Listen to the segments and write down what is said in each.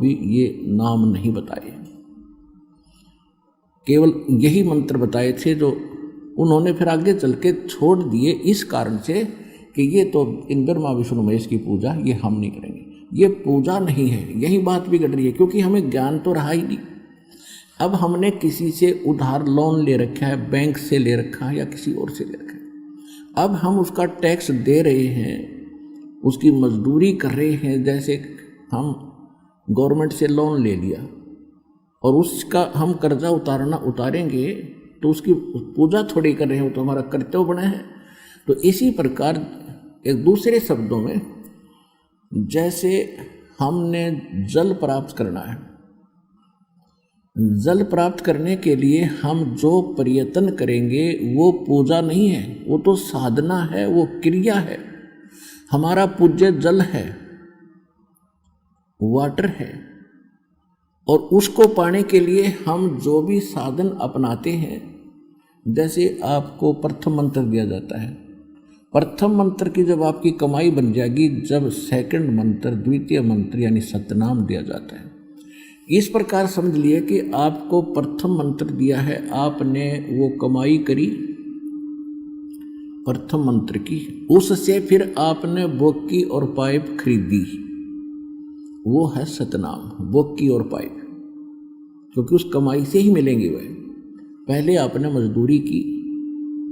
भी ये नाम नहीं बताए, केवल यही मंत्र बताए थे जो उन्होंने फिर आगे चल के छोड़ दिए इस कारण से कि ये तो इन ब्रह्मा विष्णु महेश की पूजा ये हम नहीं करेंगे, ये पूजा नहीं है। यही बात बिगड़ रही है क्योंकि हमें ज्ञान तो रहा ही नहीं। अब हमने किसी से उधार लोन ले रखा है, बैंक से ले रखा है या किसी और से ले रखा है। अब हम उसका टैक्स दे रहे हैं, उसकी मजदूरी कर रहे हैं। जैसे हम गवर्नमेंट से लोन ले लिया और उसका हम कर्जा उतारेंगे तो उसकी पूजा थोड़ी कर रहे हैं, वो तो हमारा कर्तव्य बना है। तो इसी प्रकार एक दूसरे शब्दों में जैसे हमने जल प्राप्त करना है, जल प्राप्त करने के लिए हम जो प्रयत्न करेंगे वो पूजा नहीं है, वो तो साधना है, वो क्रिया है। हमारा पूज्य जल है, वाटर है, और उसको पाने के लिए हम जो भी साधन अपनाते हैं, जैसे आपको प्रथम मंत्र दिया जाता है, प्रथम मंत्र की जब आपकी कमाई बन जाएगी, जब सेकंड मंत्र द्वितीय मंत्र यानी सतनाम दिया जाता है। इस प्रकार समझ लिए कि आपको प्रथम मंत्र दिया है, आपने वो कमाई करी प्रथम मंत्र की, उससे फिर आपने बोकी और पाइप खरीदी, वो है सतनाम, बोकी और पाइप, क्योंकि उस कमाई से ही मिलेंगे वह। पहले आपने मजदूरी की,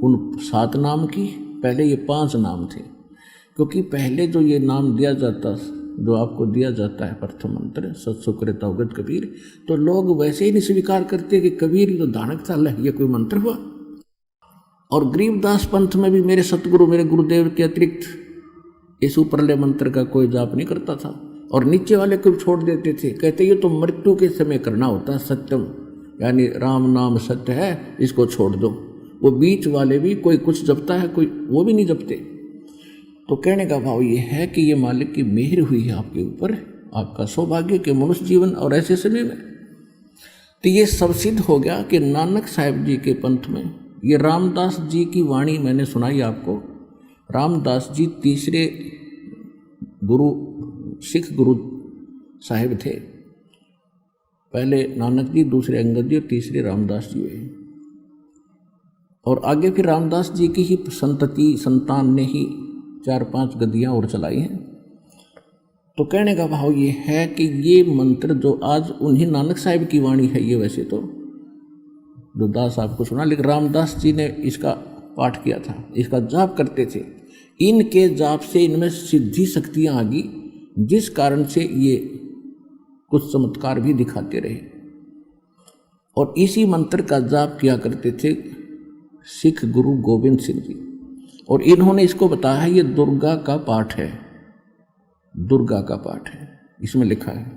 उन 7 नाम की, पहले ये 5 नाम थे, क्योंकि पहले जो ये नाम दिया जाता, जो आपको दिया जाता है प्रथम मंत्र सत्सुकृत अवगत कबीर, तो लोग वैसे ही नहीं स्वीकार करते कि कबीर तो दानक साल है, ये कोई मंत्र हुआ। और गरीबदास पंथ में भी मेरे सतगुरु, मेरे गुरुदेव के अतिरिक्त इस ऊपरले मंत्र का कोई जाप नहीं करता था, और नीचे वाले को छोड़ देते थे, कहते ये तो मृत्यु के समय करना होता है, सत्यम यानी राम नाम सत्य है, इसको छोड़ दो। वो बीच वाले भी कोई कुछ जपता है, कोई वो भी नहीं जपते। तो कहने का भाव ये है कि ये मालिक की मेहर हुई है आपके ऊपर, आपका सौभाग्य के मनुष्य जीवन और ऐसे समय में। तो ये सब सिद्ध हो गया कि नानक साहिब जी के पंथ में ये रामदास जी की वाणी मैंने सुनाई आपको। रामदास जी तीसरे गुरु, सिख गुरु साहिब थे। पहले नानक जी, दूसरे अंगद जी और तीसरे रामदास जी हुए। और आगे फिर रामदास जी की ही संतान ने ही 4-5 गद्दियाँ और चलाई हैं। तो कहने का भाव ये है कि ये मंत्र जो आज उन्हीं नानक साहिब की वाणी है, ये वैसे तो जो दास आपको सुना, लेकिन रामदास जी ने इसका पाठ किया था, इसका जाप करते थे। इनके जाप से इनमें सिद्धि शक्तियाँ आ गई, जिस कारण से ये कुछ चमत्कार भी दिखाते रहे। और इसी मंत्र का जाप किया करते थे सिख गुरु गोविंद सिंह जी, और इन्होंने इसको बताया है, ये दुर्गा का पाठ है, दुर्गा का पाठ है, इसमें लिखा है।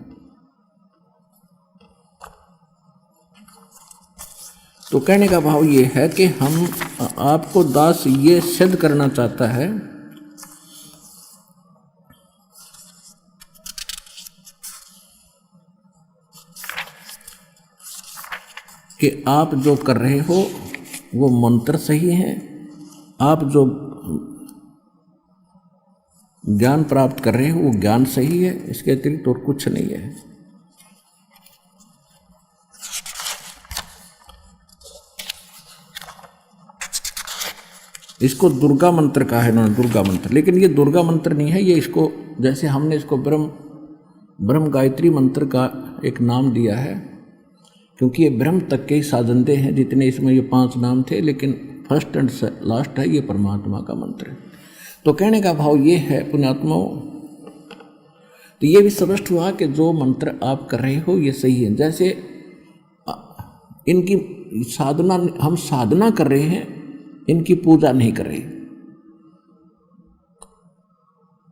तो कहने का भाव ये है कि हम आपको दास ये सिद्ध करना चाहता है कि आप जो कर रहे हो वो मंत्र सही है, आप जो ज्ञान प्राप्त कर रहे हो वो ज्ञान सही है, इसके अतिरिक्त और कुछ नहीं है। इसको दुर्गा मंत्र कहा है इन्होंने, दुर्गा मंत्र, लेकिन ये दुर्गा मंत्र नहीं है। ये इसको जैसे हमने इसको ब्रह्म गायत्री मंत्र का एक नाम दिया है, क्योंकि ये ब्रह्म तक के ही साधनते हैं, जितने इसमें ये 5 नाम थे, लेकिन फर्स्ट एंड लास्ट है ये परमात्मा का मंत्र है। तो कहने का भाव ये है पुण्यात्माओं, तो ये भी स्पष्ट हुआ कि जो मंत्र आप कर रहे हो ये सही है। जैसे इनकी साधना, हम साधना कर रहे हैं, इनकी पूजा नहीं कर रहे,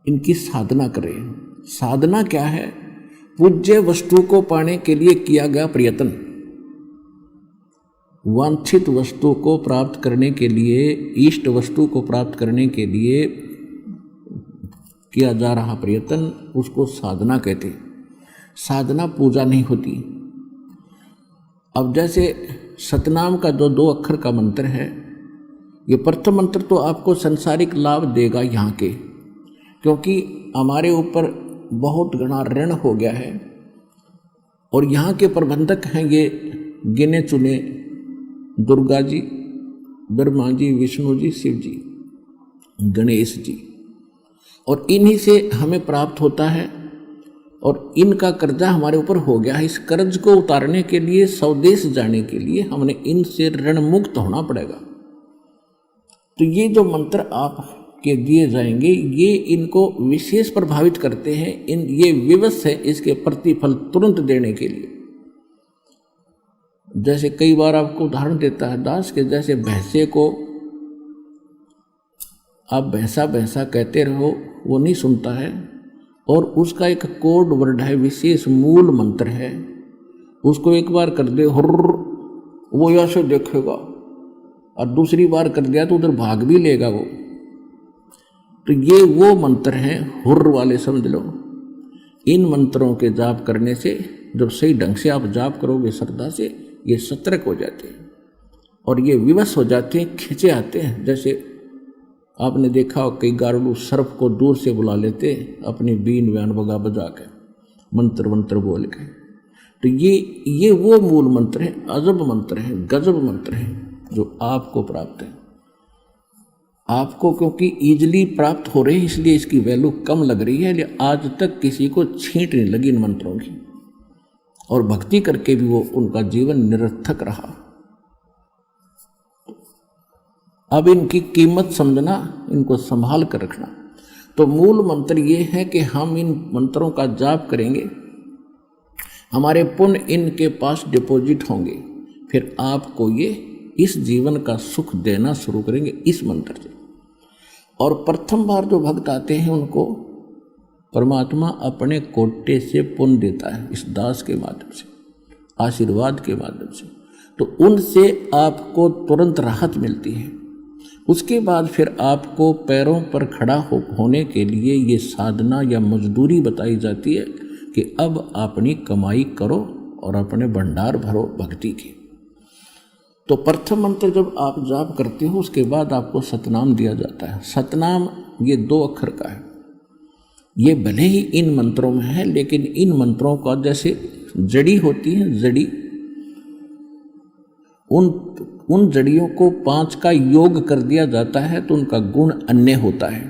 इनकी साधना कर रहे हैं। साधना क्या है? पूज्य वस्तु को पाने के लिए किया गया प्रयत्न, वांछित वस्तु को प्राप्त करने के लिए, इष्ट वस्तु को प्राप्त करने के लिए किया जा रहा प्रयत्न, उसको साधना कहते हैं। साधना पूजा नहीं होती। अब जैसे सतनाम का जो 2 अक्षर का मंत्र है, ये प्रथम मंत्र तो आपको संसारिक लाभ देगा यहाँ के, क्योंकि हमारे ऊपर बहुत घना ऋण हो गया है। और यहाँ के प्रबंधक हैं ये गिने चुने दुर्गा जी, ब्रह्मा जी, विष्णु जी, शिव जी, गणेश जी, और इन्हीं से हमें प्राप्त होता है और इनका कर्जा हमारे ऊपर हो गया है। इस कर्ज को उतारने के लिए, स्वदेश जाने के लिए हमने इनसे ऋण मुक्त होना पड़ेगा। तो ये जो मंत्र आपके दिए जाएंगे ये इनको विशेष प्रभावित करते हैं। ये विवश है इसके प्रतिफल तुरंत देने के लिए। जैसे कई बार आपको उदाहरण देता है दास के, जैसे भैंसे को आप भैंसा भैंसा कहते रहो वो नहीं सुनता है, और उसका एक कोड वर्ड है, विशेष मूल मंत्र है। उसको एक बार कर दे हुर्र, वो ऐसे देखेगा, और दूसरी बार कर दिया तो उधर भाग भी लेगा वो। तो ये वो मंत्र हैं हुर्र वाले, समझ लो। इन मंत्रों के जाप करने से जब सही ढंग से आप जाप करोगे श्रद्धा से, ये सतर्क हो जाते हैं और ये विवश हो जाते हैं, खिंचे आते हैं। जैसे आपने देखा हो कई गारुड़ सर्प को दूर से बुला लेते अपनी बीन व्यान बगा बजा के, मंत्र मंत्र बोल के। तो ये वो मूल मंत्र हैं, अजब मंत्र हैं, गजब मंत्र हैं जो आपको प्राप्त है। आपको क्योंकि इजीली प्राप्त हो रहे हैं इसलिए इसकी वैल्यू कम लग रही है, लेकिन आज तक किसी को छींट नहीं लगी इन मंत्रों की, और भक्ति करके भी वो उनका जीवन निरर्थक रहा। अब इनकी कीमत समझना, इनको संभाल कर रखना। तो मूल मंत्र ये है कि हम इन मंत्रों का जाप करेंगे, हमारे पुण्य इनके पास डिपॉजिट होंगे, फिर आपको ये इस जीवन का सुख देना शुरू करेंगे इस मंत्र से। और प्रथम बार जो भक्त आते हैं उनको परमात्मा अपने कोटे से पुण्य देता है, इस दास के माध्यम से, आशीर्वाद के माध्यम से। तो उनसे आपको तुरंत राहत मिलती है। उसके बाद फिर आपको पैरों पर खड़ा होने के लिए ये साधना या मजदूरी बताई जाती है कि अब अपनी कमाई करो और अपने भंडार भरो भक्ति के। तो प्रथम मंत्र जब आप जाप करते हो उसके बाद आपको सतनाम दिया जाता है। सतनाम ये 2 अक्षर का है। ये भले ही इन मंत्रों में है, लेकिन इन मंत्रों का जैसे जड़ी होती है, जड़ी, उन जड़ियों को 5 का योग कर दिया जाता है तो उनका गुण अन्य होता है।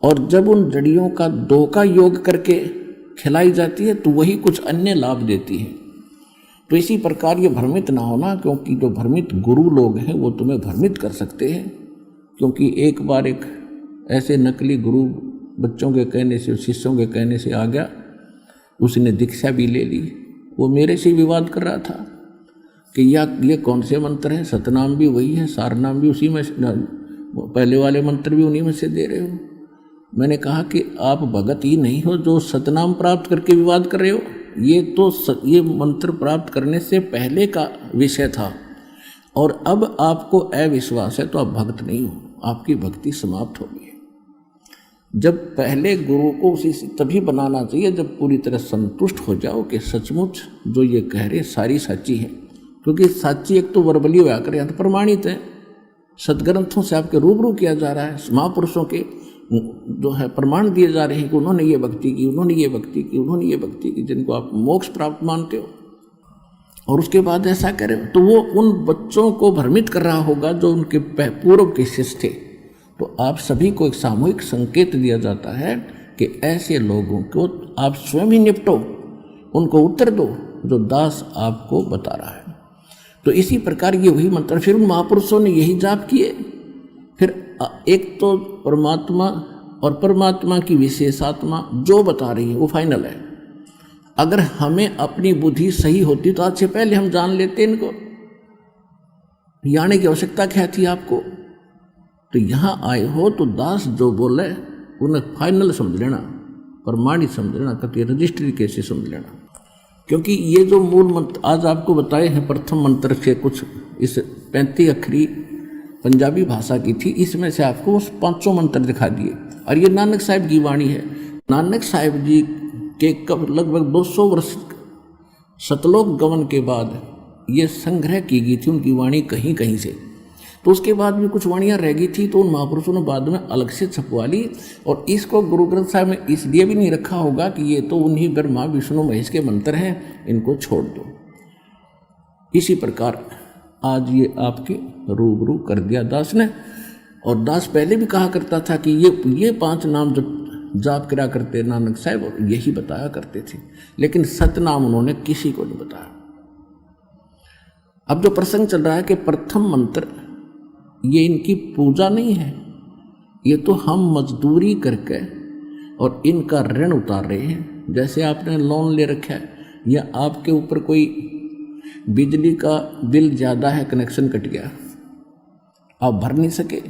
और जब उन जड़ियों का 2 का योग करके खिलाई जाती है तो वही कुछ अन्य लाभ देती है। तो इसी प्रकार ये भ्रमित ना होना, क्योंकि जो भ्रमित गुरु लोग हैं वो तुम्हें भ्रमित कर सकते हैं। क्योंकि एक बार एक ऐसे नकली गुरु बच्चों के कहने से, शिष्यों के कहने से आ गया, उसने दीक्षा भी ले ली। वो मेरे से विवाद कर रहा था कि ये कौन से मंत्र हैं, सतनाम भी वही है, सारनाम भी उसी में, पहले वाले मंत्र भी उन्हीं में से दे रहे हो। मैंने कहा कि आप भगत ही नहीं हो जो सतनाम प्राप्त करके विवाद कर रहे हो। ये मंत्र प्राप्त करने से पहले का विषय था, और अब आपको अविश्वास है तो आप भक्त नहीं हो, आपकी भक्ति समाप्त हो गई है। जब पहले गुरु को उसी से तभी बनाना चाहिए जब पूरी तरह संतुष्ट हो जाओ कि सचमुच जो ये कह रहे सारी सच्ची है। क्योंकि साची एक तो वर्बली व्याकर यहाँ तो प्रमाणित है, सदग्रंथों से आपके रूबरू किया जा रहा है, महापुरुषों के जो है प्रमाण दिए जा रहे हैं कि उन्होंने ये भक्ति की, उन्होंने ये भक्ति की, उन्होंने ये भक्ति की, जिनको आप मोक्ष प्राप्त मानते हो, और उसके बाद ऐसा करें तो वो उन बच्चों को भ्रमित कर रहा होगा जो उनके पूर्व के शिष्य थे। तो आप सभी को एक सामूहिक संकेत दिया जाता है कि ऐसे लोगों को आप स्वयं ही निपटो, उनको उत्तर दो जो दास आपको बता रहा है। तो इसी प्रकार ये वही मंत्र, फिर उन महापुरुषों ने यही जाप किए। फिर एक तो परमात्मा और परमात्मा की विशेषात्मा जो बता रही है वो फाइनल है। अगर हमें अपनी बुद्धि सही होती तो आज से पहले हम जान लेते इनको, आने की आवश्यकता क्या थी आपको। तो यहाँ आए हो तो दास जो बोले उन्हें फाइनल समझ लेना, प्रमाणित समझ लेना, कभी रजिस्ट्री कैसे समझ लेना। क्योंकि ये जो मूल मंत्र आज आपको बताए हैं प्रथम मंत्र से कुछ इस 35 अक्षरी पंजाबी भाषा की थी, इसमें से आपको 5 मंत्र दिखा दिए। और ये नानक साहिब की वाणी है। नानक साहिब जी के लगभग 200 वर्ष सतलोक गमन के बाद ये संग्रह की गई थी उनकी वाणी कहीं कहीं से। तो उसके बाद भी कुछ वाणियाँ रह गई थी, तो उन महापुरुषों ने बाद में अलग से छपवा ली। और इसको गुरु ग्रंथ साहिब में इसलिए भी नहीं रखा होगा कि ये तो उन्हीं ब्रह्मा विष्णु महेश के मंत्र हैं, इनको छोड़ दो। इसी प्रकार आज ये आपके रूबरू कर दिया दास ने। और दास पहले भी कहा करता था कि ये 5 नाम जो जाप करा करते नानक साहब, यही बताया करते थे, लेकिन सतनाम उन्होंने किसी को नहीं बताया। अब जो प्रसंग चल रहा है कि प्रथम मंत्र, ये इनकी पूजा नहीं है, ये तो हम मजदूरी करके और इनका ऋण उतार रहे हैं। जैसे आपने लोन ले रखा है, या आपके ऊपर कोई बिजली का बिल ज़्यादा है, कनेक्शन कट गया, आप भर नहीं सके,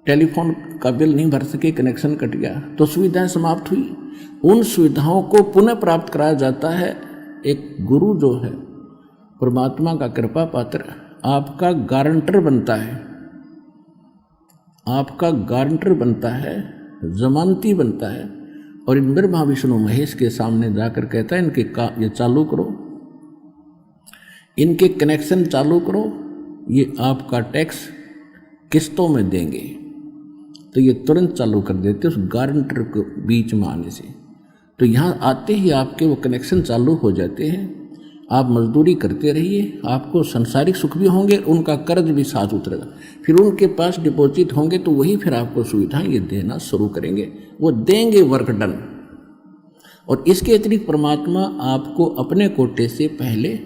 टेलीफोन का बिल नहीं भर सके, कनेक्शन कट गया, तो सुविधाएं समाप्त हुई। उन सुविधाओं को पुनः प्राप्त कराया जाता है। एक गुरु जो है परमात्मा का कृपा पात्र आपका गारंटर बनता है, आपका गारंटर बनता है, जमानती बनता है, और इन ब्रह्मा विष्णु महेश के सामने जाकर कहता है इनके ये चालू करो, इनके कनेक्शन चालू करो, ये आपका टैक्स किस्तों में देंगे। तो ये तुरंत चालू कर देते उस गारंटर को बीच में आने से। तो यहाँ आते ही आपके वो कनेक्शन चालू हो जाते हैं। आप मजदूरी करते रहिए, आपको संसारिक सुख भी होंगे, उनका कर्ज भी साथ उतरेगा। फिर उनके पास डिपॉजिट होंगे तो वही फिर आपको सुविधाएं ये देना शुरू करेंगे, वो देंगे वर्क डन। और इसके अतिरिक्त परमात्मा आपको अपने कोटे से पहले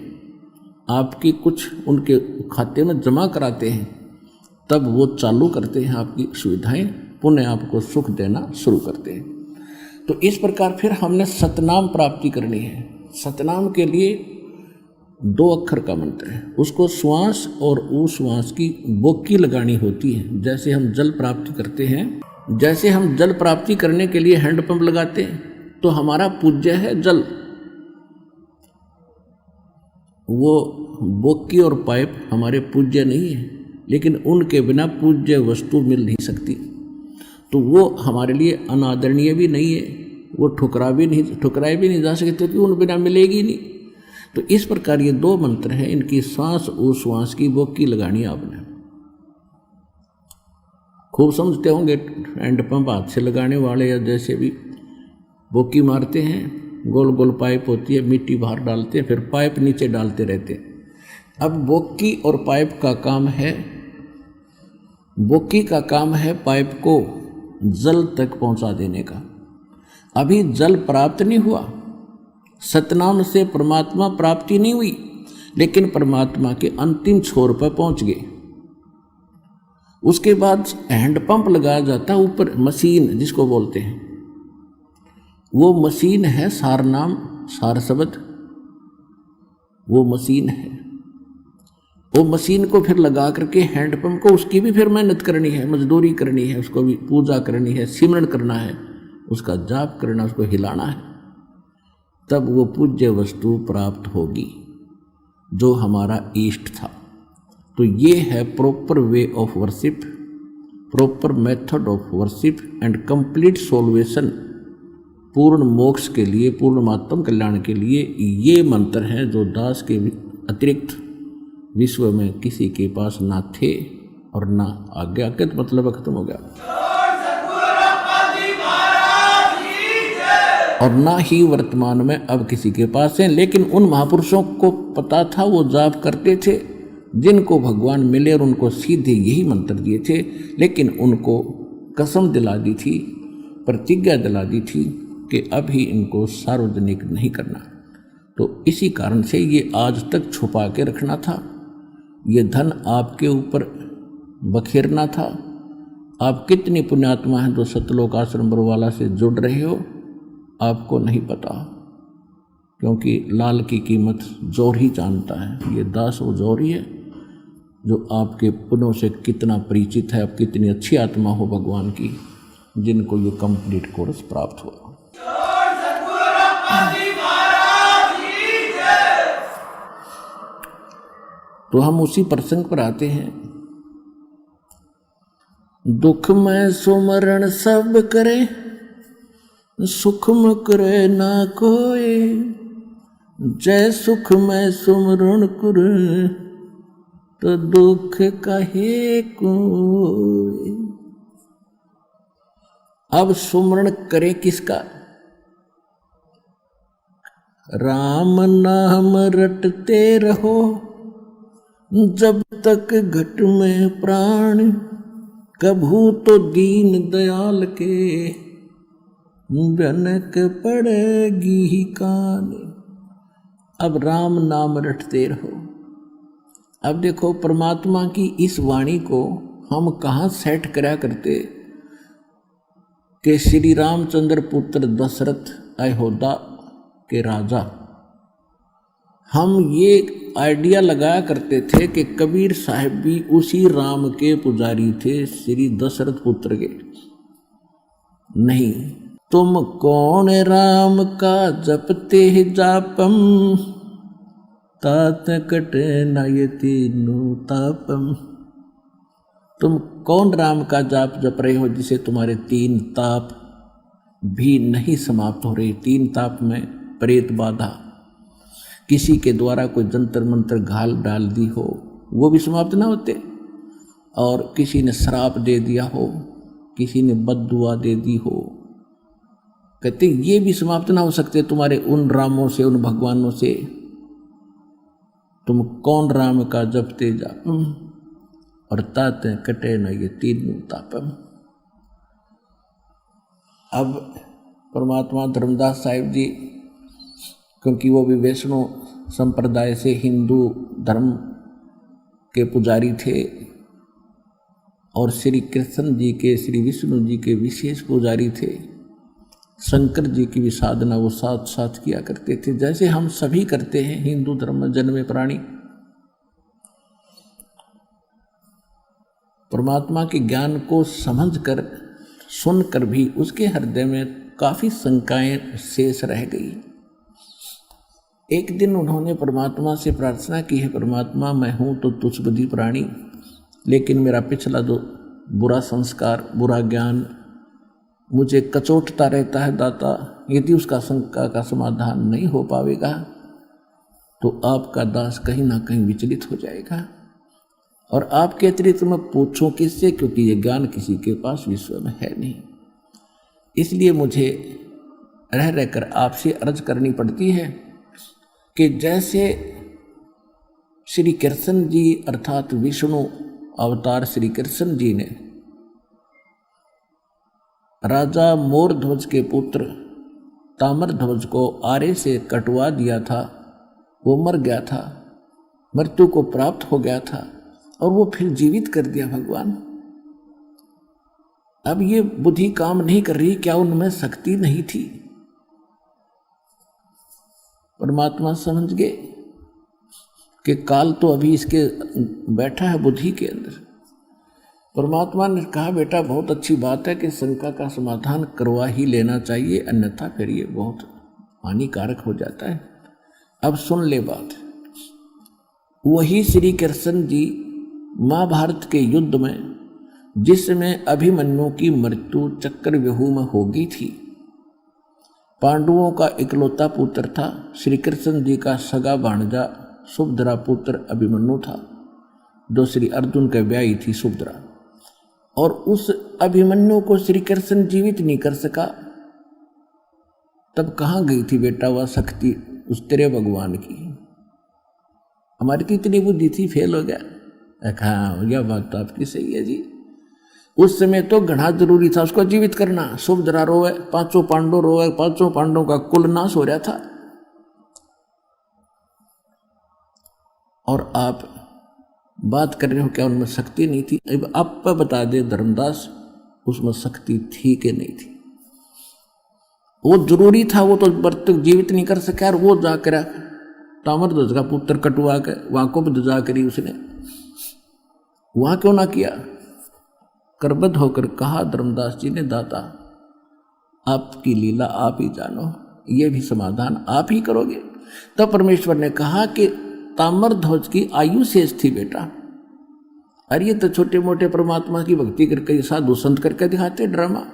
आपकी कुछ उनके खाते में जमा कराते हैं, तब वो चालू करते हैं आपकी सुविधाएं, पुनः आपको सुख देना शुरू करते हैं। तो इस प्रकार फिर हमने सतनाम प्राप्ति करनी है। सतनाम के लिए 2 अक्षर का मंत्र है, उसको श्वास और उश्वास की बोकी लगानी होती है। जैसे हम जल प्राप्ति करते हैं, जैसे हम जल प्राप्ति करने के लिए हैंडपंप लगाते हैं, तो हमारा पूज्य है जल, वो बोकी और पाइप हमारे पूज्य नहीं है, लेकिन उनके बिना पूज्य वस्तु मिल नहीं सकती। तो वो हमारे लिए अनादरणीय भी नहीं है, वो ठुकराए भी नहीं जा सकते, क्योंकि उन बिना मिलेगी नहीं। तो इस प्रकार ये 2 मंत्र हैं, इनकी सांस उश्वास की बोकी लगानी आपने। खूब समझते होंगे, हैंडपंप हाथ से लगाने वाले या जैसे भी बोकी मारते हैं, गोल गोल पाइप होती है, मिट्टी बाहर डालते हैं, फिर पाइप नीचे डालते रहते हैं। अब बोकी और पाइप का काम है, बोकी का काम है पाइप को जल तक पहुंचा देने का। अभी जल प्राप्त नहीं हुआ, सतनाम से परमात्मा प्राप्ति नहीं हुई, लेकिन परमात्मा के अंतिम छोर पर पहुंच गए। उसके बाद हैंडपंप लगाया जाता है ऊपर, मशीन जिसको बोलते हैं, वो मशीन है सारनाम, सार शब्द, वो मशीन है। वो मशीन को फिर लगा करके हैंडपंप को, उसकी भी फिर मेहनत करनी है, मजदूरी करनी है, उसको भी पूजा करनी है, सिमरन करना है, उसका जाप करना, उसको हिलाना है, तब वो पूज्य वस्तु प्राप्त होगी जो हमारा इष्ट था। तो ये है proper way of worship, proper method of worship and complete solution. पूर्ण मोक्ष के लिए, पूर्ण आत्म कल्याण के लिए ये मंत्र हैं जो दास के अतिरिक्त विश्व में किसी के पास ना थे और ना आगे आके, तो मतलब खत्म हो गया, और ना ही वर्तमान में अब किसी के पास है। लेकिन उन महापुरुषों को पता था, वो जाप करते थे, जिनको भगवान मिले और उनको सीधे यही मंत्र दिए थे, लेकिन उनको कसम दिला दी थी, प्रतिज्ञा दिला दी थी कि अभी इनको सार्वजनिक नहीं करना। तो इसी कारण से ये आज तक छुपा के रखना था, ये धन आपके ऊपर बखेरना था। आप कितनी पुण्यात्मा हैं जो सतलोक आश्रम बरवाला से जुड़ रहे हो, आपको नहीं पता, क्योंकि लाल की कीमत जोर ही जानता है। ये दास वो जोर ही है जो आपके पुण्यों से कितना परिचित है, आप कितनी अच्छी आत्मा हो भगवान की, जिनको ये कंप्लीट कोर्स प्राप्त हुआ। तो हम उसी प्रसंग पर आते हैं। दुख में सुमरण सब करे, सुख में करे ना कोई, जय सुख में सुमरण करे, तो दुख कहे कोई। अब सुमरण करे किसका? राम नाम रटते रहो जब तक घट में प्राण, कभू तो दीन दयाल के भनक पड़ेगी ही कान। अब राम नाम रटते रहो। अब देखो परमात्मा की इस वाणी को हम कहाँ सेट करा करते कि श्री रामचंद्र पुत्र दशरथ अयोध्या के राजा, हम ये आइडिया लगाया करते थे कि कबीर साहब भी उसी राम के पुजारी थे, श्री दशरथ पुत्र के। नहीं, तुम कौन राम का जपते जापम, तात कटे नयति तापम। तुम कौन राम का जाप जप रहे हो जिसे तुम्हारे 3 ताप भी नहीं समाप्त हो रहे। 3 ताप में प्रेत बाधा, किसी के द्वारा कोई जंतर मंत्र घाल डाल दी हो वो भी समाप्त ना होते, और किसी ने श्राप दे दिया हो, किसी ने बद्दुआ दे दी हो, कहते ये भी समाप्त ना हो सकते तुम्हारे उन रामों से, उन भगवानों से। तुम कौन राम का जपते जापम, और ताते कटे न ये 3 तापम। अब परमात्मा धर्मदास साहिब जी, क्योंकि वो भी वैष्णव संप्रदाय से हिंदू धर्म के पुजारी थे और श्री कृष्ण जी के, श्री विष्णु जी के विशेष पुजारी थे। शंकर जी की भी साधना वो साथ साथ किया करते थे, जैसे हम सभी करते हैं हिंदू धर्म में जन्मे प्राणी। परमात्मा के ज्ञान को समझकर, सुनकर भी उसके हृदय में काफी शंकाएं शेष रह गई। एक दिन उन्होंने परमात्मा से प्रार्थना की है, परमात्मा मैं हूं तो तुच्छबुद्धि प्राणी, लेकिन मेरा पिछला जो बुरा संस्कार, बुरा ज्ञान मुझे कचोटता रहता है दाता, यदि उसका शंका का समाधान नहीं हो पाएगा तो आपका दास कहीं ना कहीं विचलित हो जाएगा, और आपके अतिरिक्त मैं पूछूं किससे, क्योंकि ये ज्ञान किसी के पास विश्व में है नहीं। इसलिए मुझे रह रहकर आपसे अर्ज करनी पड़ती है कि जैसे श्री कृष्ण जी अर्थात विष्णु अवतार श्री कृष्ण जी ने राजा मोरध्वज के पुत्र ताम्रध्वज को आरे से कटवा दिया था, वो मर गया था, मृत्यु को प्राप्त हो गया था, और वो फिर जीवित कर दिया भगवान। अब ये बुद्धि काम नहीं कर रही, क्या उनमें शक्ति नहीं थी? परमात्मा समझ गए कि काल तो अभी इसके बैठा है बुद्धि के अंदर। परमात्मा ने कहा बेटा बहुत अच्छी बात है कि शंका का समाधान करवा ही लेना चाहिए, अन्यथा फिर ये बहुत हानिकारक हो जाता है। अब सुन ले बात। वही श्री कृष्ण जी महाभारत के युद्ध में, जिसमें अभिमन्यु की मृत्यु चक्रव्यूह में हो गई थी, पांडवों का इकलौता पुत्र था, श्री कृष्ण जी का सगा भांजा सुभद्रा पुत्र अभिमन्यु था, जो श्री अर्जुन के ब्याही थी सुभद्रा, और उस अभिमन्यु को श्री कृष्ण जीवित नहीं कर सका। तब कहाँ गई थी बेटा वह शक्ति उस तेरे भगवान की? हमारी की इतनी बुद्धि थी, फेल हो गया। हाँ यह बात तो आपकी सही है जी, उस समय तो घना जरूरी था उसको जीवित करना। सुभद्रा रोवे, 5 पांडव रोवे, 5 पांडवों का कुल नाश हो रहा था, और आप बात कर रहे हो क्या उनमें शक्ति नहीं थी? अब आप बता दे धर्मदास, उसमें शक्ति थी कि नहीं थी? वो जरूरी था, वो तो मृत जीवित नहीं कर सका, और वो जाकर ताम्रध्वज का पुत्र कटवा के वहां को दजा करी उसने, वहां क्यों ना किया? करबद्ध होकर कहा धर्मदास जी ने, दाता आपकी लीला आप ही जानो, ये भी समाधान आप ही करोगे। तब परमेश्वर ने कहा कि ताम्रध्वज की आयु शेष थी बेटा, अरे ये तो छोटे मोटे परमात्मा की भक्ति करके साधु संत करके दिखाते ड्रामा।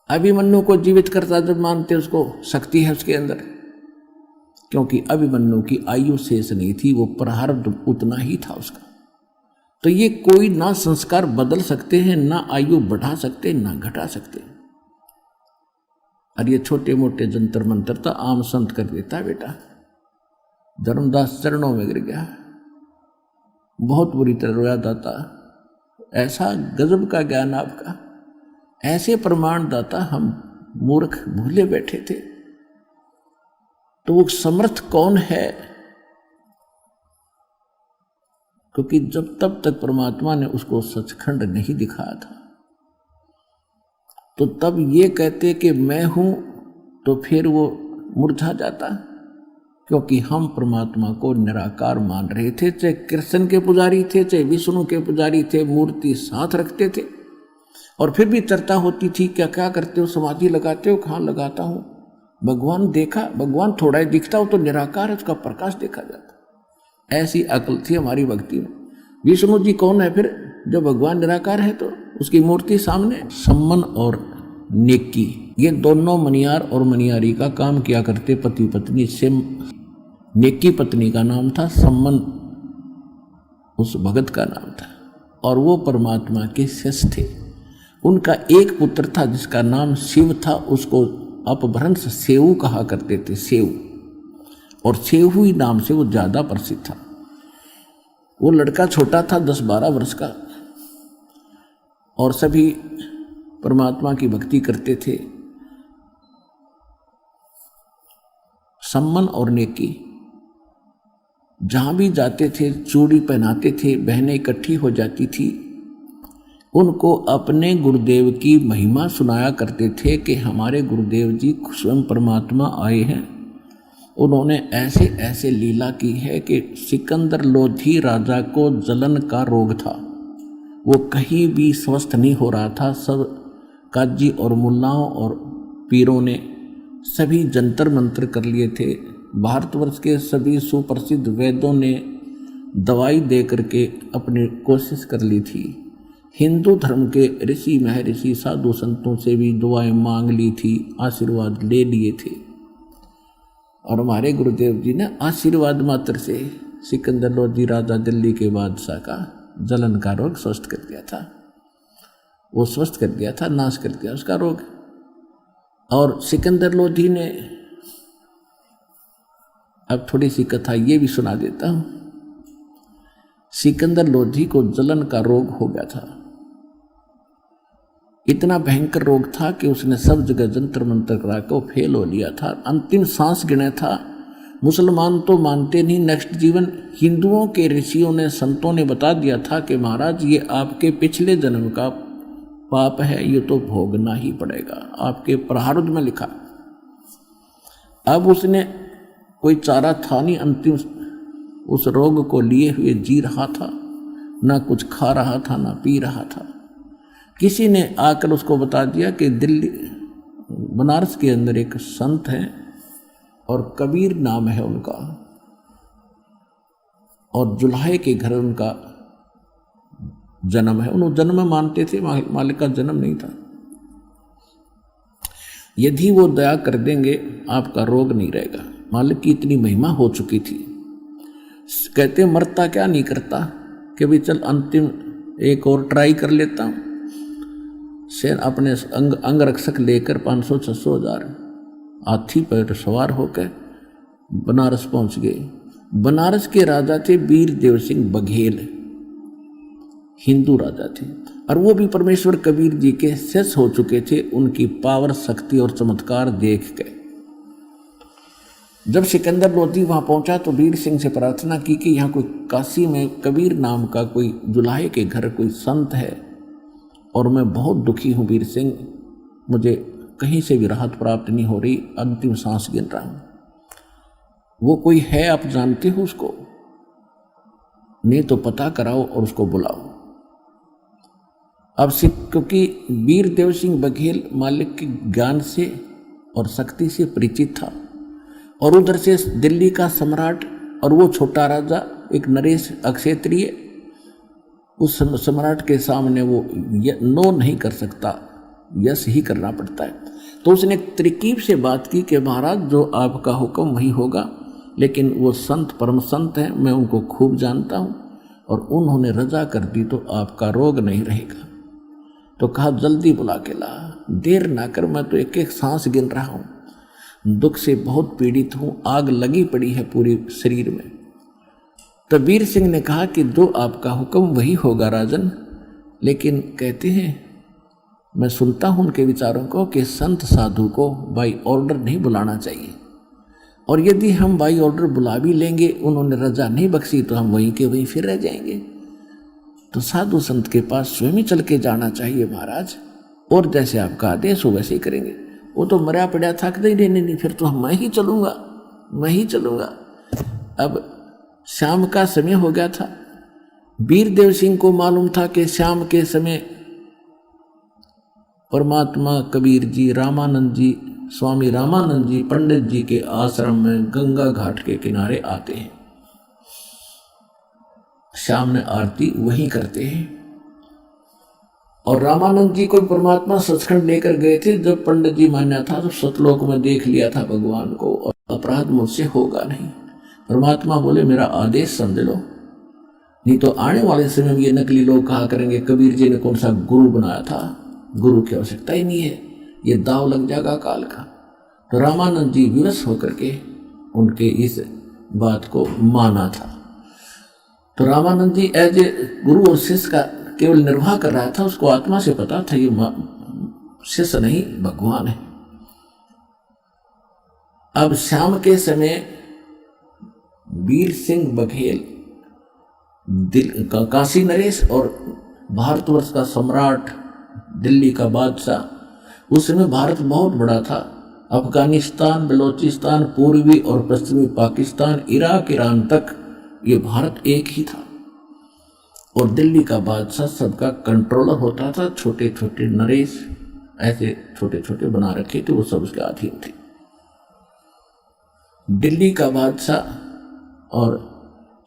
अभिमन्यु को जीवित करता जब मानते उसको शक्ति है उसके अंदर, क्योंकि अभिमन्यु की आयु शेष नहीं थी, वो प्रारब्ध उतना ही था उसका। तो ये कोई ना संस्कार बदल सकते हैं, ना आयु बढ़ा सकते, ना घटा सकते। और ये छोटे मोटे जंतर मंत्र तो आम संत कर देता बेटा। धर्मदास चरणों में गिर गया, बहुत बुरी तरह रोया दाता, ऐसा गजब का ज्ञान आपका, ऐसे प्रमाण दाता, हम मूर्ख भूले बैठे थे। तो वो समर्थ कौन है? क्योंकि जब तब तक परमात्मा ने उसको सचखंड नहीं दिखाया था, तो तब ये कहते कि मैं हूं, तो फिर वो मुरझा जाता। क्योंकि हम परमात्मा को निराकार मान रहे थे, चाहे कृष्ण के पुजारी थे, चाहे विष्णु के पुजारी थे, मूर्ति साथ रखते थे। और फिर भी चर्चा होती थी, क्या क्या करते हो, समाधि लगाते हो? कहाँ लगाता हूं? भगवान देखा, भगवान थोड़ा ही दिखता हो तो निराकार है, उसका प्रकाश देखा जाता। ऐसी अकल थी हमारी भक्ति में। विष्णु जी कौन है फिर, जब भगवान निराकार है तो उसकी मूर्ति सामने। सम्मन और नेकी, ये दोनों मनियार और मनियारी का काम किया करते, पति पत्नी से। नेकी पत्नी का नाम था, सम्मन उस भगत का नाम था, और वो परमात्मा के शिष्य थे। उनका एक पुत्र था जिसका नाम शिव था, उसको अपभ्रंश सेऊ कहा करते थे, सेऊ। और सेऊ ही नाम से वो ज्यादा प्रसिद्ध था। वो लड़का छोटा था, 10-12 वर्ष का, और सभी परमात्मा की भक्ति करते थे। सम्मन और नेकी जहां भी जाते थे चूड़ी पहनाते थे, बहनें इकट्ठी हो जाती थी, उनको अपने गुरुदेव की महिमा सुनाया करते थे कि हमारे गुरुदेव जी स्वयं परमात्मा आए हैं, उन्होंने ऐसे ऐसे लीला की है कि सिकंदर लोधी राजा को जलन का रोग था, वो कहीं भी स्वस्थ नहीं हो रहा था। सब काजी और मुल्लाओं और पीरों ने सभी जंतर मंत्र कर लिए थे, भारतवर्ष के सभी सुप्रसिद्ध वैद्यों ने दवाई दे करके अपनी कोशिश कर ली थी, हिंदू धर्म के ऋषि महर्षि साधु संतों से भी दुआएं मांग ली थी, आशीर्वाद ले लिए थे। और हमारे गुरुदेव जी ने आशीर्वाद मात्र से सिकंदर लोधी राजा दिल्ली के बादशाह का जलन का रोग स्वस्थ कर दिया था। वो स्वस्थ कर दिया था, नाश कर दिया उसका रोग। और सिकंदर लोधी ने, अब थोड़ी सी कथा ये भी सुना देता हूं। सिकंदर लोधी को जलन का रोग हो गया था, इतना भयंकर रोग था कि उसने सब जगह जंतर मंत्र करा के फेल हो लिया था, अंतिम सांस गिने था। मुसलमान तो मानते नहीं नेक्स्ट जीवन, हिंदुओं के ऋषियों ने संतों ने बता दिया था कि महाराज ये आपके पिछले जन्म का पाप है, ये तो भोगना ही पड़ेगा, आपके प्रारब्ध में लिखा। अब उसने कोई चारा था नहीं, अंतिम उस रोग को लिए हुए जी रहा था, ना कुछ खा रहा था ना पी रहा था। किसी ने आकर उसको बता दिया कि दिल्ली बनारस के अंदर एक संत है और कबीर नाम है उनका, और जुल्हे के घर उनका जन्म है। उन्होंने जन्म मानते थे, मालिक का जन्म नहीं था। यदि वो दया कर देंगे आपका रोग नहीं रहेगा। मालिक की इतनी महिमा हो चुकी थी। कहते मरता क्या नहीं करता कि भी चल अंतिम एक और ट्राई कर लेता हूं। शेर अपने अंगरक्षक लेकर 500-600 हज़ार हाथी पर सवार होकर बनारस पहुंच गए। बनारस के राजा थे वीर देव सिंह बघेल, हिंदू राजा थे, और वो भी परमेश्वर कबीर जी के शिष्य हो चुके थे। उनकी पावर, शक्ति और चमत्कार देख के जब सिकंदर लोधी वहां पहुंचा तो वीर सिंह से प्रार्थना की कि यहाँ कोई काशी में कबीर नाम का कोई जुल्हे के घर कोई संत है, और मैं बहुत दुखी हूँ वीर सिंह, मुझे कहीं से भी राहत प्राप्त नहीं हो रही, अंतिम सांस गिन रहा हूँ। वो कोई है, आप जानते हो उसको? नहीं तो पता कराओ और उसको बुलाओ। अब क्योंकि वीर देव सिंह बघेल मालिक के ज्ञान से और शक्ति से परिचित था, और उधर से दिल्ली का सम्राट और वो छोटा राजा एक नरेश अक्षेत्रीय, उस सम्राट के सामने वो नो नहीं कर सकता, यस ही करना पड़ता है। तो उसने तरकीब से बात की कि महाराज जो आपका हुक्म वही होगा, लेकिन वो संत परम संत हैं, मैं उनको खूब जानता हूँ, और उन्होंने रजा कर दी तो आपका रोग नहीं रहेगा। तो कहा जल्दी बुला के ला, देर ना कर, मैं तो एक एक सांस गिन रहा हूँ, दुख से बहुत पीड़ित हूँ, आग लगी पड़ी है पूरे शरीर में। तो वीर सिंह ने कहा कि जो आपका हुक्म वही होगा राजन, लेकिन कहते हैं मैं सुनता हूँ उनके विचारों को कि संत साधु को बाई ऑर्डर नहीं बुलाना चाहिए, और यदि हम बाई ऑर्डर बुला भी लेंगे, उन्होंने रजा नहीं बख्शी, तो हम वहीं के वहीं फिर रह जाएंगे। तो साधु संत के पास स्वयं ही चल के जाना चाहिए महाराज, और जैसे आपका आदेश हो वैसे ही करेंगे। वो तो मरा पड़ा था कि नहीं, फिर तो मैं ही चलूँगा। अब शाम का समय हो गया था। वीरदेव सिंह को मालूम था कि शाम के समय परमात्मा कबीर जी, रामानंद जी, स्वामी रामानंद जी पंडित जी के आश्रम में गंगा घाट के किनारे आते हैं, शाम में आरती वहीं करते हैं। और रामानंद जी को परमात्मा सचखंड लेकर गए थे। जब पंडित जी मान्या था तो सतलोक में देख लिया था भगवान को, और अपराध मुझसे होगा नहीं। परमात्मा बोले मेरा आदेश समझ लो, नहीं तो आने वाले समय में ये नकली लोग कहा करेंगे कबीर जी ने कौन सा गुरु बनाया था, गुरु की आवश्यकता ही नहीं है, ये दाव लग जाएगा काल का। तो रामानंद जी विवश होकर के उनके इस बात को माना था। तो रामानंद जी एज ए गुरु और शिष्य का केवल निर्वाह कर रहा था, उसको आत्मा से पता था ये शिष्य नहीं भगवान है। अब शाम के समय वीर सिंह बघेल, काशी नरेश और भारतवर्ष का सम्राट, दिल्ली का बादशाह, उस समय भारत बहुत बड़ा था। अफगानिस्तान, बलोचिस्तान, पूर्वी और पश्चिमी पाकिस्तान, इराक, ईरान तक ये भारत एक ही था, और दिल्ली का बादशाह सबका कंट्रोलर होता था। छोटे छोटे नरेश ऐसे छोटे छोटे बना रखे थे, वो सब उसके अधीन थे। दिल्ली का बादशाह और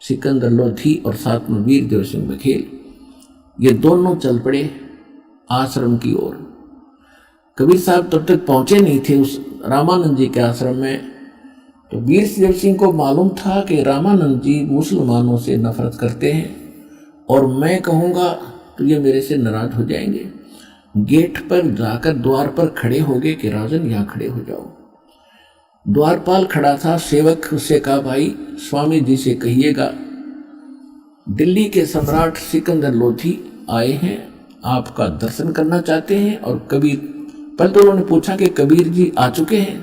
सिकंदर लोधी और साथ में वीरदेव सिंह बघेल, ये दोनों चल पड़े आश्रम की ओर। कबीर साहब तब तक पहुंचे नहीं थे उस रामानंद जी के आश्रम में। तो वीरदेव सिंह को मालूम था कि रामानंद जी मुसलमानों से नफरत करते हैं, और मैं कहूँगा तो ये मेरे से नाराज हो जाएंगे। गेट पर जाकर द्वार पर खड़े हो गए कि राजन यहाँ खड़े हो जाओ। द्वारपाल खड़ा था, सेवक उससे कहा भाई स्वामी जी से कहिएगा दिल्ली के सम्राट सिकंदर लोधी आए हैं, आपका दर्शन करना चाहते हैं। और कबीर, पहले तो उन्होंने पूछा कि कबीर जी आ चुके हैं,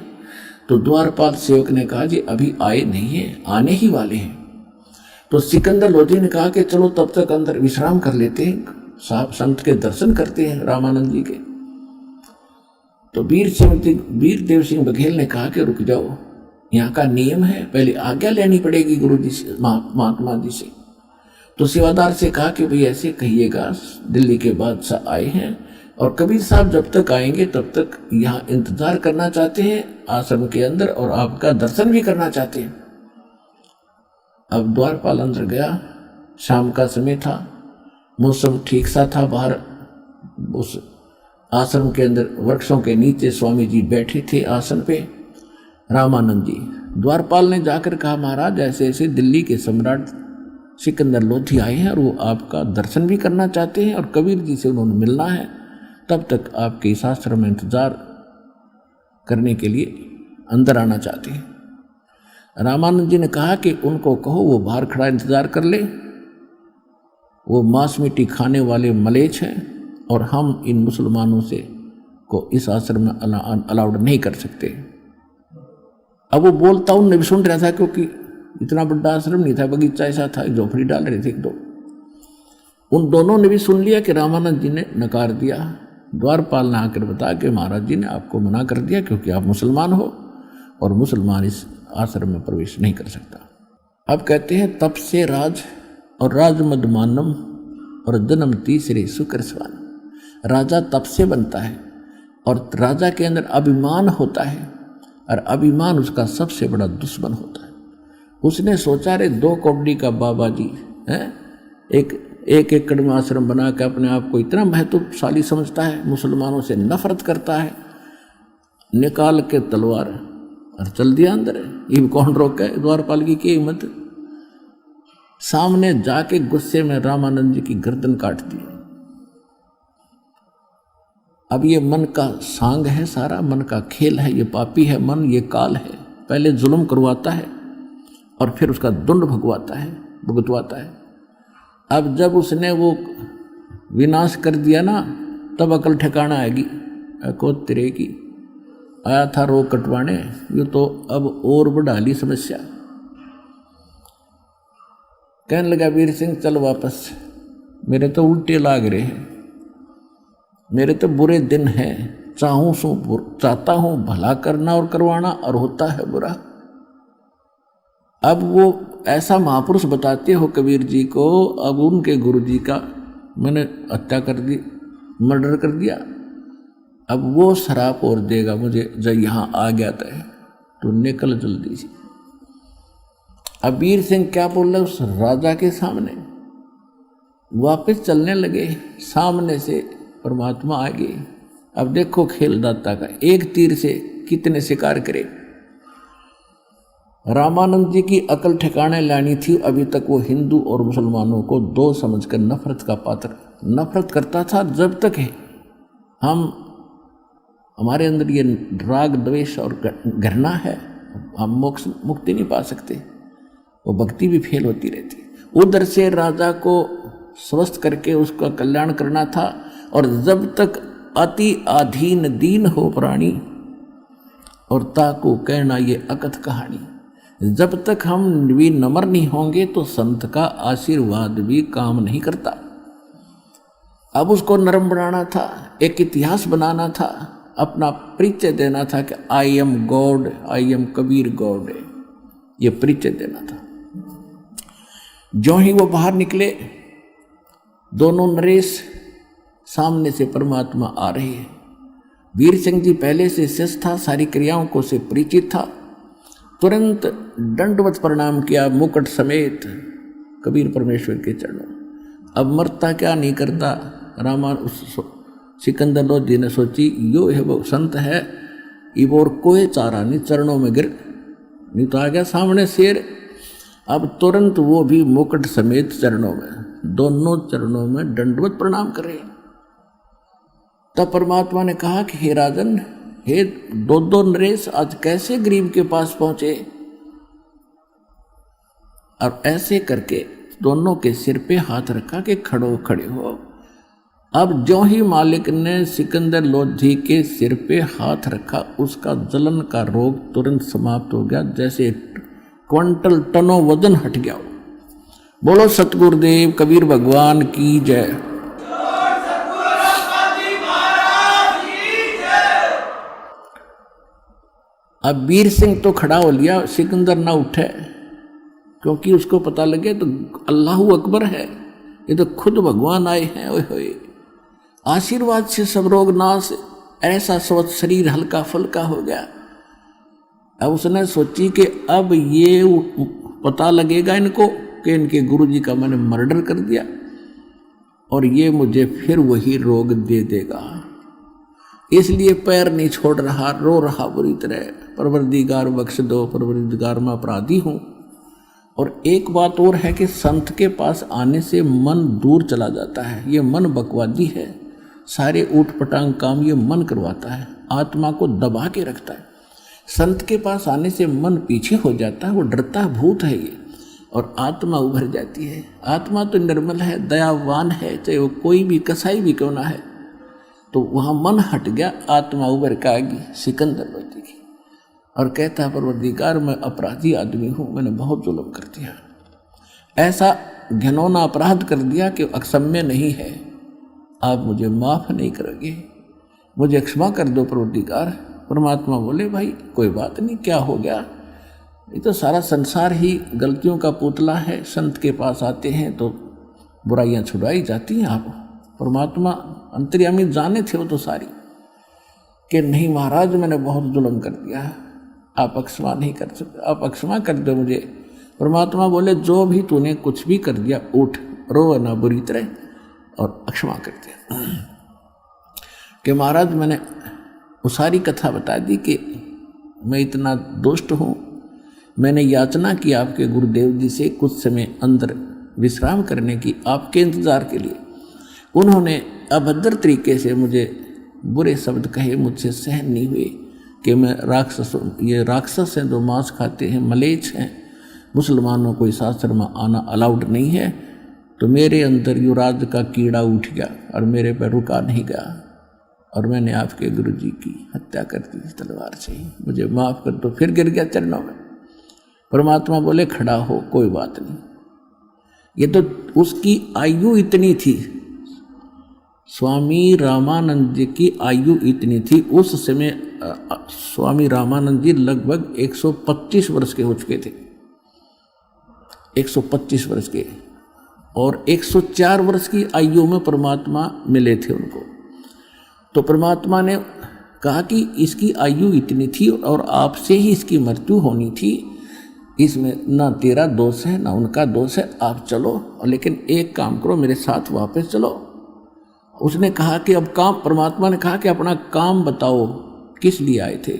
तो द्वारपाल सेवक ने कहा जी अभी आए नहीं है, आने ही वाले हैं। तो सिकंदर लोधी ने कहा कि चलो तब तक अंदर विश्राम कर लेते हैं, साहब संत के दर्शन करते हैं रामानंद जी के। तो वीरदेव सिंह बघेल ने कहा कि रुक जाओ, यहाँ का नियम है, पहले आज्ञा लेनी पड़ेगी गुरु जी से, महात्मा जी से। तो सेवादार से कहा कि भाई ऐसे कहिएगा दिल्ली के बादशाह आए हैं, और कबीर साहब जब तक आएंगे तब तक यहाँ इंतजार करना चाहते हैं आश्रम के अंदर, और आपका दर्शन भी करना चाहते हैं। अब द्वारपाल अंदर गया, शाम का समय था, मौसम ठीक सा था। बाहर उस आश्रम के अंदर वृक्षों के नीचे स्वामी जी बैठे थे आसन पे। रामानंद जी, द्वारपाल ने जाकर कहा महाराज ऐसे ऐसे दिल्ली के सम्राट सिकंदर लोधी आए हैं, और वो आपका दर्शन भी करना चाहते हैं, और कबीर जी से उन्होंने मिलना है, तब तक आपके इस आश्रम में इंतजार करने के लिए अंदर आना चाहते हैं। रामानंद जी ने कहा कि उनको कहो वो बाहर खड़ा इंतजार कर ले, वो मांस मिट्टी खाने वाले मलेच्छ हैं, और हम इन मुसलमानों से को इस आश्रम में अलाउड नहीं कर सकते। अब वो बोलता उनने भी सुन रहा था, क्योंकि इतना बड़ा आश्रम नहीं था, बगीचा ऐसा था, झोपड़ी डाल रहे थे एक दो। उन दोनों ने भी सुन लिया कि रामानंद जी ने नकार दिया। द्वारपाल ने आकर बताया कि महाराज जी ने आपको मना कर दिया, क्योंकि आप मुसलमान हो, और मुसलमान इस आश्रम में प्रवेश नहीं कर सकता। अब कहते हैं तप से राज और राजमदमानम और जन्म तीसरे शुक्र स्वान। राजा तप से बनता है, और राजा के अंदर अभिमान होता है, और अभिमान उसका सबसे बड़ा दुश्मन होता है। उसने सोचा रे 2 कौड़ी का बाबा जी है, एक एकड़ में आश्रम बना के अपने आप को इतना महत्वशाली समझता है, मुसलमानों से नफरत करता है, निकाल के तलवार और चल दिया अंदर। ये कौन रोके, द्वारपाल की हिम्मत। सामने जाके गुस्से में रामानंद जी की गर्दन काट दी। अब ये मन का सांग है, सारा मन का खेल है, ये पापी है मन, ये काल है। पहले जुल्म करवाता है और फिर उसका दंड भुगतवाता है। अब जब उसने वो विनाश कर दिया ना, तब अकल ठिकाना आएगी। को तेरे की आया था रोग कटवाने, ये तो अब और बढ़ा ली समस्या। कहने लगा वीर सिंह चल वापस, मेरे तो उल्टे लाग रहे हैं, मेरे तो बुरे दिन हैं। चाहता हूं भला करना और करवाना और होता है बुरा। अब वो ऐसा महापुरुष बताते हो कबीर जी को, अब उनके गुरु जी का मैंने हत्या कर दी, मर्डर कर दिया। अब वो शराप और देगा मुझे जब यहाँ आ गया था, तो निकल जल्दी से। अब वीर सिंह क्या बोल रहे उस राजा के सामने, वापस चलने लगे। सामने से परमात्मा आ गए। अब देखो खेल दाता का, एक तीर से कितने शिकार करे। रामानंद जी की अकल ठिकाने लानी थी। अभी तक वो हिंदू और मुसलमानों को दो समझकर नफरत का पात्र नफरत करता था। जब तक है हमारे अंदर ये राग द्वेष और घृणा है, हम मोक्ष मुक्ति नहीं पा सकते, वो भक्ति भी फेल होती रहती। उधर से राजा को स्वस्थ करके उसका कल्याण करना था। और जब तक अति अधीन दीन हो प्राणी, और ताको कहना ये अकथ कहानी, जब तक हम भी नम्र नहीं होंगे तो संत का आशीर्वाद भी काम नहीं करता। अब उसको नरम बनाना था, एक इतिहास बनाना था, अपना परिचय देना था कि आई am God, I M Kabir God, ये परिचय देना था। जो ही वो बाहर निकले, दोनों नरेश सामने से परमात्मा आ रहे हैं। वीर सिंह जी पहले से शिष्ट था, सारी क्रियाओं को से परिचित था। तुरंत दंडवत प्रणाम किया मुकुट समेत कबीर परमेश्वर के चरणों। अब मरता क्या नहीं करता। सिकंदर लोधी ने सोची यो है वो संत है, इब और कोई चारा नहीं, चरणों में गिर नहीं तो आ गया सामने शेर। अब तुरंत वो भी मुकुट समेत चरणों में, दोनों चरणों में दंडवत प्रणाम करे। तब परमात्मा ने कहा कि हे राजन, हे दो नरेश, आज कैसे गरीब के पास पहुंचे। और ऐसे करके दोनों के सिर पे हाथ रखा कि खड़े हो। अब जो ही मालिक ने सिकंदर लोधी के सिर पे हाथ रखा, उसका जलन का रोग तुरंत समाप्त हो गया, जैसे क्विंटल टनों वजन हट गया। बोलो सतगुरुदेव कबीर भगवान की जय। अब वीर सिंह तो खड़ा हो लिया, सिकंदर ना उठे, क्योंकि उसको पता लगे तो अल्लाहू अकबर है, ये तो खुद भगवान आए हैं। ओए होए, आशीर्वाद से सब रोग नाश, ऐसा स्वस्थ शरीर हल्का फुल्का हो गया। अब उसने सोची कि अब ये पता लगेगा इनको कि इनके गुरुजी का मैंने मर्डर कर दिया और ये मुझे फिर वही रोग दे देगा। इसलिए पैर नहीं छोड़ रहा, रो रहा बुरी तरह, परवरदिगार बख्श दो, परवरदिगार मैं अपराधी हूँ। और एक बात और है कि संत के पास आने से मन दूर चला जाता है। ये मन बकवादी है, सारे ऊट पटांग काम ये मन करवाता है, आत्मा को दबा के रखता है। संत के पास आने से मन पीछे हो जाता है, वो डरता भूत है ये, और आत्मा उभर जाती है। आत्मा तो निर्मल है, दयावान है, चाहे वो कोई भी कसाई भी क्यों ना है। तो वहाँ मन हट गया, आत्मा उभर के आ गई सिकंदर लोधी की, और कहता परवरदिगार मैं अपराधी आदमी हूँ, मैंने बहुत जुल्म कर दिया, ऐसा घिनौना अपराध कर दिया कि अक्षम्य नहीं है, आप मुझे माफ़ नहीं करोगे, मुझे क्षमा कर दो परवरदिगार। परमात्मा बोले भाई कोई बात नहीं, क्या हो गया, ये तो सारा संसार ही गलतियों का पुतला है। संत के पास आते हैं तो बुराइयां छुड़ाई जाती हैं। आप परमात्मा अंतर्यामी जाने थे वो तो सारी, कि नहीं महाराज मैंने बहुत जुल्म कर दिया है, आप अक्षमा नहीं कर सकते, आप अक्षमा कर दो मुझे। परमात्मा बोले जो भी तूने कुछ भी कर दिया, उठ, रो ना बुरी तरह और अक्षमा कर दिया। कि महाराज मैंने वो सारी कथा बता दी कि मैं इतना दुष्ट हूँ? मैंने याचना की आपके गुरुदेव जी से कुछ समय अंदर विश्राम करने की, आपके इंतज़ार के लिए। उन्होंने अभद्र तरीके से मुझे बुरे शब्द कहे, मुझसे सहन नहीं हुए कि मैं ये राक्षस हैं जो मांस खाते हैं, मलेच्छ हैं, मुसलमानों को इस आश्रम में आना अलाउड नहीं है। तो मेरे अंदर युवराज का कीड़ा उठ गया और मेरे पर रुका नहीं गया और मैंने आपके गुरु जी की हत्या कर दी तलवार से। मुझे माफ़ कर दो। फिर गिर गया चरणों में। परमात्मा बोले खड़ा हो, कोई बात नहीं। ये तो उसकी आयु इतनी थी, स्वामी रामानंद जी की आयु इतनी थी। उस समय स्वामी रामानंद जी लगभग 125 वर्ष के हो चुके थे, 125 वर्ष के, और 104 वर्ष की आयु में परमात्मा मिले थे उनको। तो परमात्मा ने कहा कि इसकी आयु इतनी थी और आपसे ही इसकी मृत्यु होनी थी, इसमें ना तेरा दोष है ना उनका दोष है, आप चलो, लेकिन एक काम करो, मेरे साथ वापस चलो। उसने कहा कि अब काम, परमात्मा ने कहा कि अपना काम बताओ, किस लिए आए थे?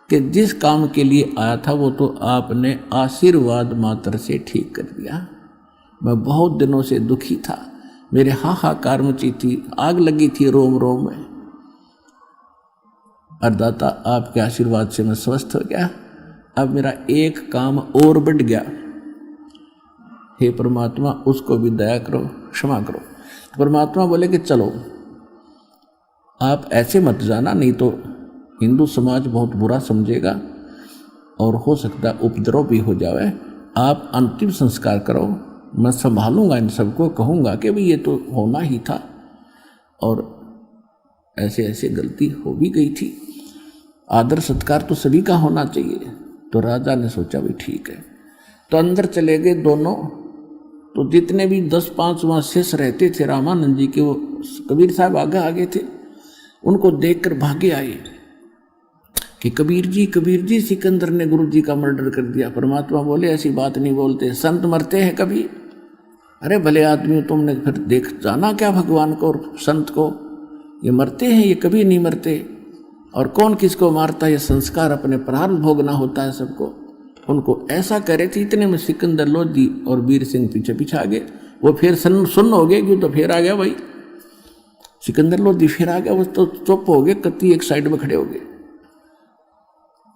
कि जिस काम के लिए आया था वो तो आपने आशीर्वाद मात्र से ठीक कर दिया। मैं बहुत दिनों से दुखी था, मेरे हाहाकार मची थी, आग लगी थी रोम रोम में। अरदाता आपके आशीर्वाद से मैं स्वस्थ हो गया, अब मेरा एक काम और बढ़ गया। हे परमात्मा, उसको भी दया करो, क्षमा करो। परमात्मा बोले कि चलो, आप ऐसे मत जाना, नहीं तो हिंदू समाज बहुत बुरा समझेगा और हो सकता उपद्रव भी हो जाए। आप अंतिम संस्कार करो, मैं संभालूंगा इन सबको, कहूँगा कि भाई ये तो होना ही था और ऐसे ऐसे गलती हो भी गई थी, आदर सत्कार तो सभी का होना चाहिए। तो राजा ने सोचा भी ठीक है, तो अंदर चले गए दोनों। तो जितने भी 10-5 वहाँ शेष रहते थे रामानंद जी के, वो कबीर साहब आगे थे, उनको देखकर भागे आए कि कबीर जी सिकंदर ने गुरु जी का मर्डर कर दिया। परमात्मा बोले ऐसी बात नहीं बोलते, संत मरते हैं कभी? अरे भले आदमी, तुमने फिर देख जाना क्या भगवान को और संत को? ये मरते हैं, ये कभी नहीं मरते। और कौन किसको मारता है, ये संस्कार अपने प्रारब्ध भोगना होता है सबको। उनको ऐसा करे थे। इतने में सिकंदर लोधी और वीर सिंह पीछे पीछे आ गए। वो फिर सुन्न हो गए, क्यों? तो फिर आ गया भाई सिकंदर लोधी, फिर आ गया। वो तो चुप हो गए, कत्ती एक साइड में खड़े हो गए।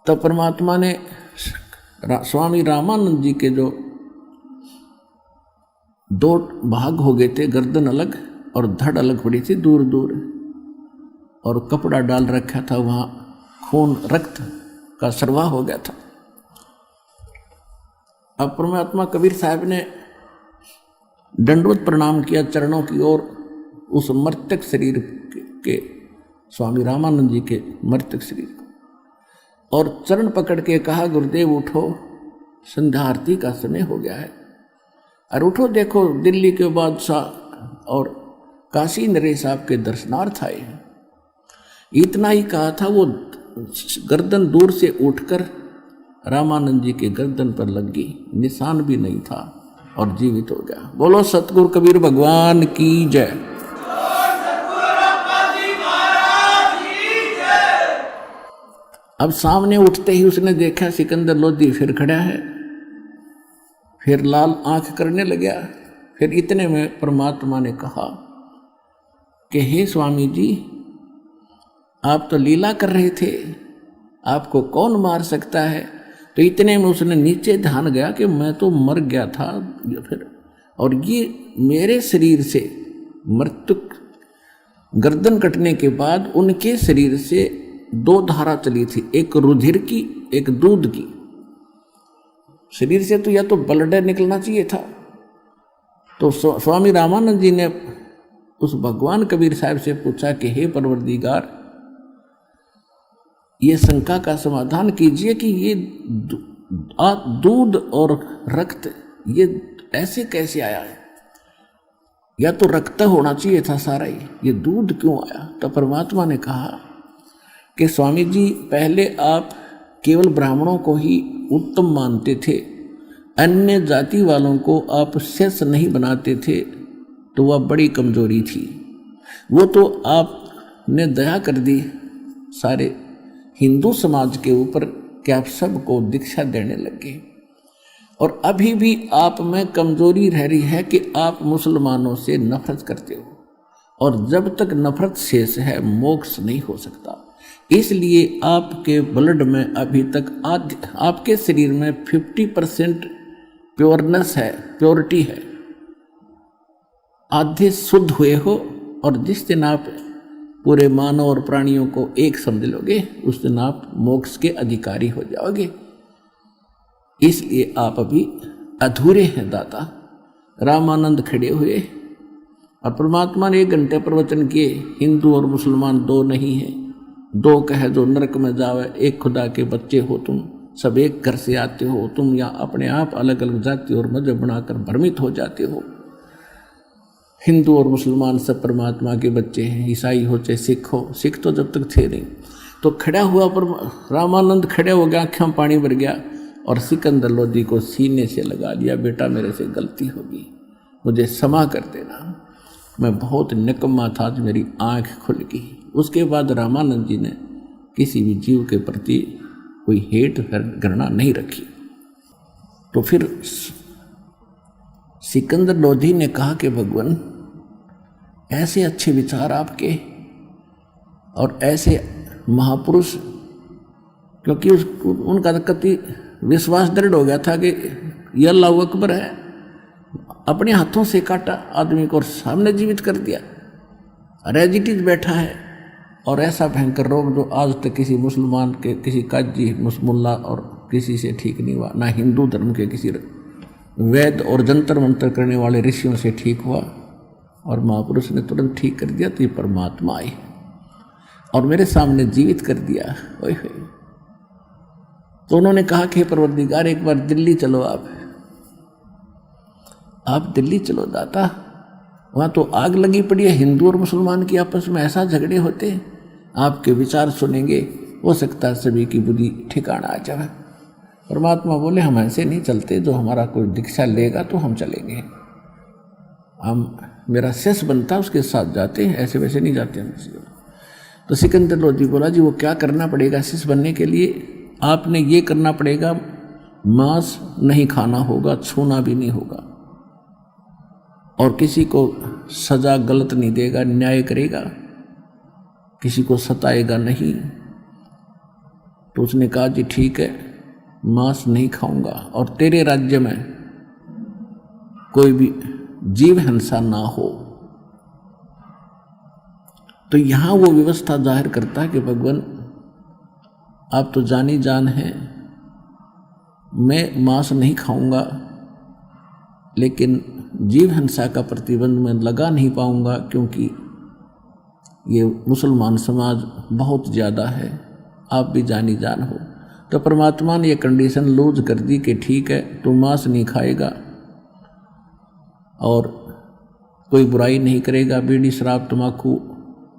तब परमात्मा ने स्वामी रामानंद जी के जो 2 भाग हो गए थे, गर्दन अलग और धड़ अलग पड़ी थी दूर दूर, और कपड़ा डाल रखा था, वहाँ खून रक्त का सरवाह हो गया था। अब परमात्मा कबीर साहब ने दंडवत प्रणाम किया चरणों की ओर, उस मृतक शरीर के स्वामी रामानंद जी के मृतक शरीर को, और चरण पकड़ के कहा गुरुदेव उठो, संध्या आरती का समय हो गया है, और उठो, देखो दिल्ली के बादशाह और काशी नरेश साहब के दर्शनार्थ आए हैं। इतना ही कहा था, वो गर्दन दूर से उठकर रामानंद जी के गर्दन पर लग गई, निशान भी नहीं था और जीवित हो गया। बोलो सतगुरु कबीर भगवान की जय। अब सामने उठते ही उसने देखा सिकंदर लोधी फिर खड़ा है, फिर लाल आंख करने लगा। फिर इतने में परमात्मा ने कहा कि हे स्वामी जी, आप तो लीला कर रहे थे, आपको कौन मार सकता है? तो इतने में उसने नीचे ध्यान गया कि मैं तो मर गया था फिर, और ये मेरे शरीर से मृतक गर्दन कटने के बाद उनके शरीर से 2 धारा चली थी, एक रुधिर की, एक दूध की। शरीर से तो या तो ब्लड निकलना चाहिए था। तो स्वामी रामानंद जी ने उस भगवान कबीर साहब से पूछा कि हे परवरदिगार, ये शंका का समाधान कीजिए कि ये दूध और रक्त ये ऐसे कैसे आया है? या तो रक्त होना चाहिए था सारा ही, ये दूध क्यों आया? तो परमात्मा ने कहा कि स्वामी जी, पहले आप केवल ब्राह्मणों को ही उत्तम मानते थे, अन्य जाति वालों को आप शेष नहीं बनाते थे, तो वह बड़ी कमजोरी थी। वो तो आपने दया कर दी सारे हिंदू समाज के ऊपर कि आप सबको दीक्षा देने लगे। और अभी भी आप में कमजोरी रह रही है कि आप मुसलमानों से नफरत करते हो, और जब तक नफरत शेष है मोक्ष नहीं हो सकता। इसलिए आपके ब्लड में अभी तक आपके शरीर में 50% प्योरनेस है, प्योरिटी है, आधे शुद्ध हुए हो। और जिस दिन आप पूरे मानव और प्राणियों को एक समझ लोगे उस दिन आप मोक्ष के अधिकारी हो जाओगे। इसलिए आप अभी अधूरे हैं दाता। रामानंद खड़े हुए और परमात्मा ने 1 घंटे प्रवचन किए। हिंदू और मुसलमान दो नहीं हैं, दो कहे जो नरक में जावे, एक खुदा के बच्चे हो तुम, सब एक घर से आते हो तुम, या अपने आप अलग अलग जाति और मजहब बनाकर भ्रमित हो जाते हो। हिंदू और मुसलमान सब परमात्मा के बच्चे हैं, ईसाई हो चाहे सिख हो, सिख तो जब तक थे नहीं। तो खड़ा हुआ पर रामानंद खड़े हो गया, आँखों में पानी भर गया और सिकंदर लोधी को सीने से लगा लिया, बेटा मेरे से गलती होगी, मुझे क्षमा कर देना, मैं बहुत निकम्मा था, आज मेरी आँख खुल गई। उसके बाद रामानंद जी ने किसी भी जीव के प्रति कोई हेट घृणा नहीं रखी। तो फिर सिकंदर लोधी ने कहा कि भगवान ऐसे अच्छे विचार आपके और ऐसे महापुरुष, क्योंकि उनका कति विश्वास दृढ़ हो गया था कि यह अल्लाह अकबर है, अपने हाथों से काटा आदमी को और सामने जीवित कर दिया, रेजिटिज बैठा है। और ऐसा भयंकर रोग जो आज तक किसी मुसलमान के, किसी काजी मुल्ला और किसी से ठीक नहीं हुआ, ना हिंदू धर्म के किसी वैद और जंतर मंतर करने वाले ऋषियों से ठीक हुआ, और महापुरुष ने तुरंत ठीक कर दिया। तो ये परमात्मा आए और मेरे सामने जीवित कर दिया। ओए होए। तो उन्होंने कहा कि परवरदिगार एक बार दिल्ली चलो, आप दिल्ली चलो दाता, वहाँ तो आग लगी पड़ी है, हिंदू और मुसलमान की आपस में ऐसा झगड़े होते हैं, आपके विचार सुनेंगे, हो सकता है सभी की बुद्धि ठिकाना आ जाए। परमात्मा बोले हम ऐसे नहीं चलते, जो हमारा कोई दीक्षा लेगा तो हम चलेंगे, हम मेरा शिष्य बनता उसके साथ जाते हैं, ऐसे वैसे नहीं जाते हम। तो सिकंदर लोधी बोला जी वो क्या करना पड़ेगा शिष्य बनने के लिए? आपने ये करना पड़ेगा, मांस नहीं खाना होगा, छूना भी नहीं होगा, और किसी को सजा गलत नहीं देगा, न्याय करेगा, किसी को सताएगा नहीं। तो उसने कहा जी ठीक है, मांस नहीं खाऊंगा, और तेरे राज्य में कोई भी जीव हिंसा ना हो। तो यहां वो व्यवस्था जाहिर करता है कि भगवान आप तो जानी जान हैं, मैं मांस नहीं खाऊंगा, लेकिन जीव हिंसा का प्रतिबंध मैं लगा नहीं पाऊंगा, क्योंकि ये मुसलमान समाज बहुत ज़्यादा है, आप भी जानी जान हो। तो परमात्मा ने ये कंडीशन लूज कर दी कि ठीक है तू मांस नहीं खाएगा और कोई बुराई नहीं करेगा, बीड़ी शराब तम्बाकू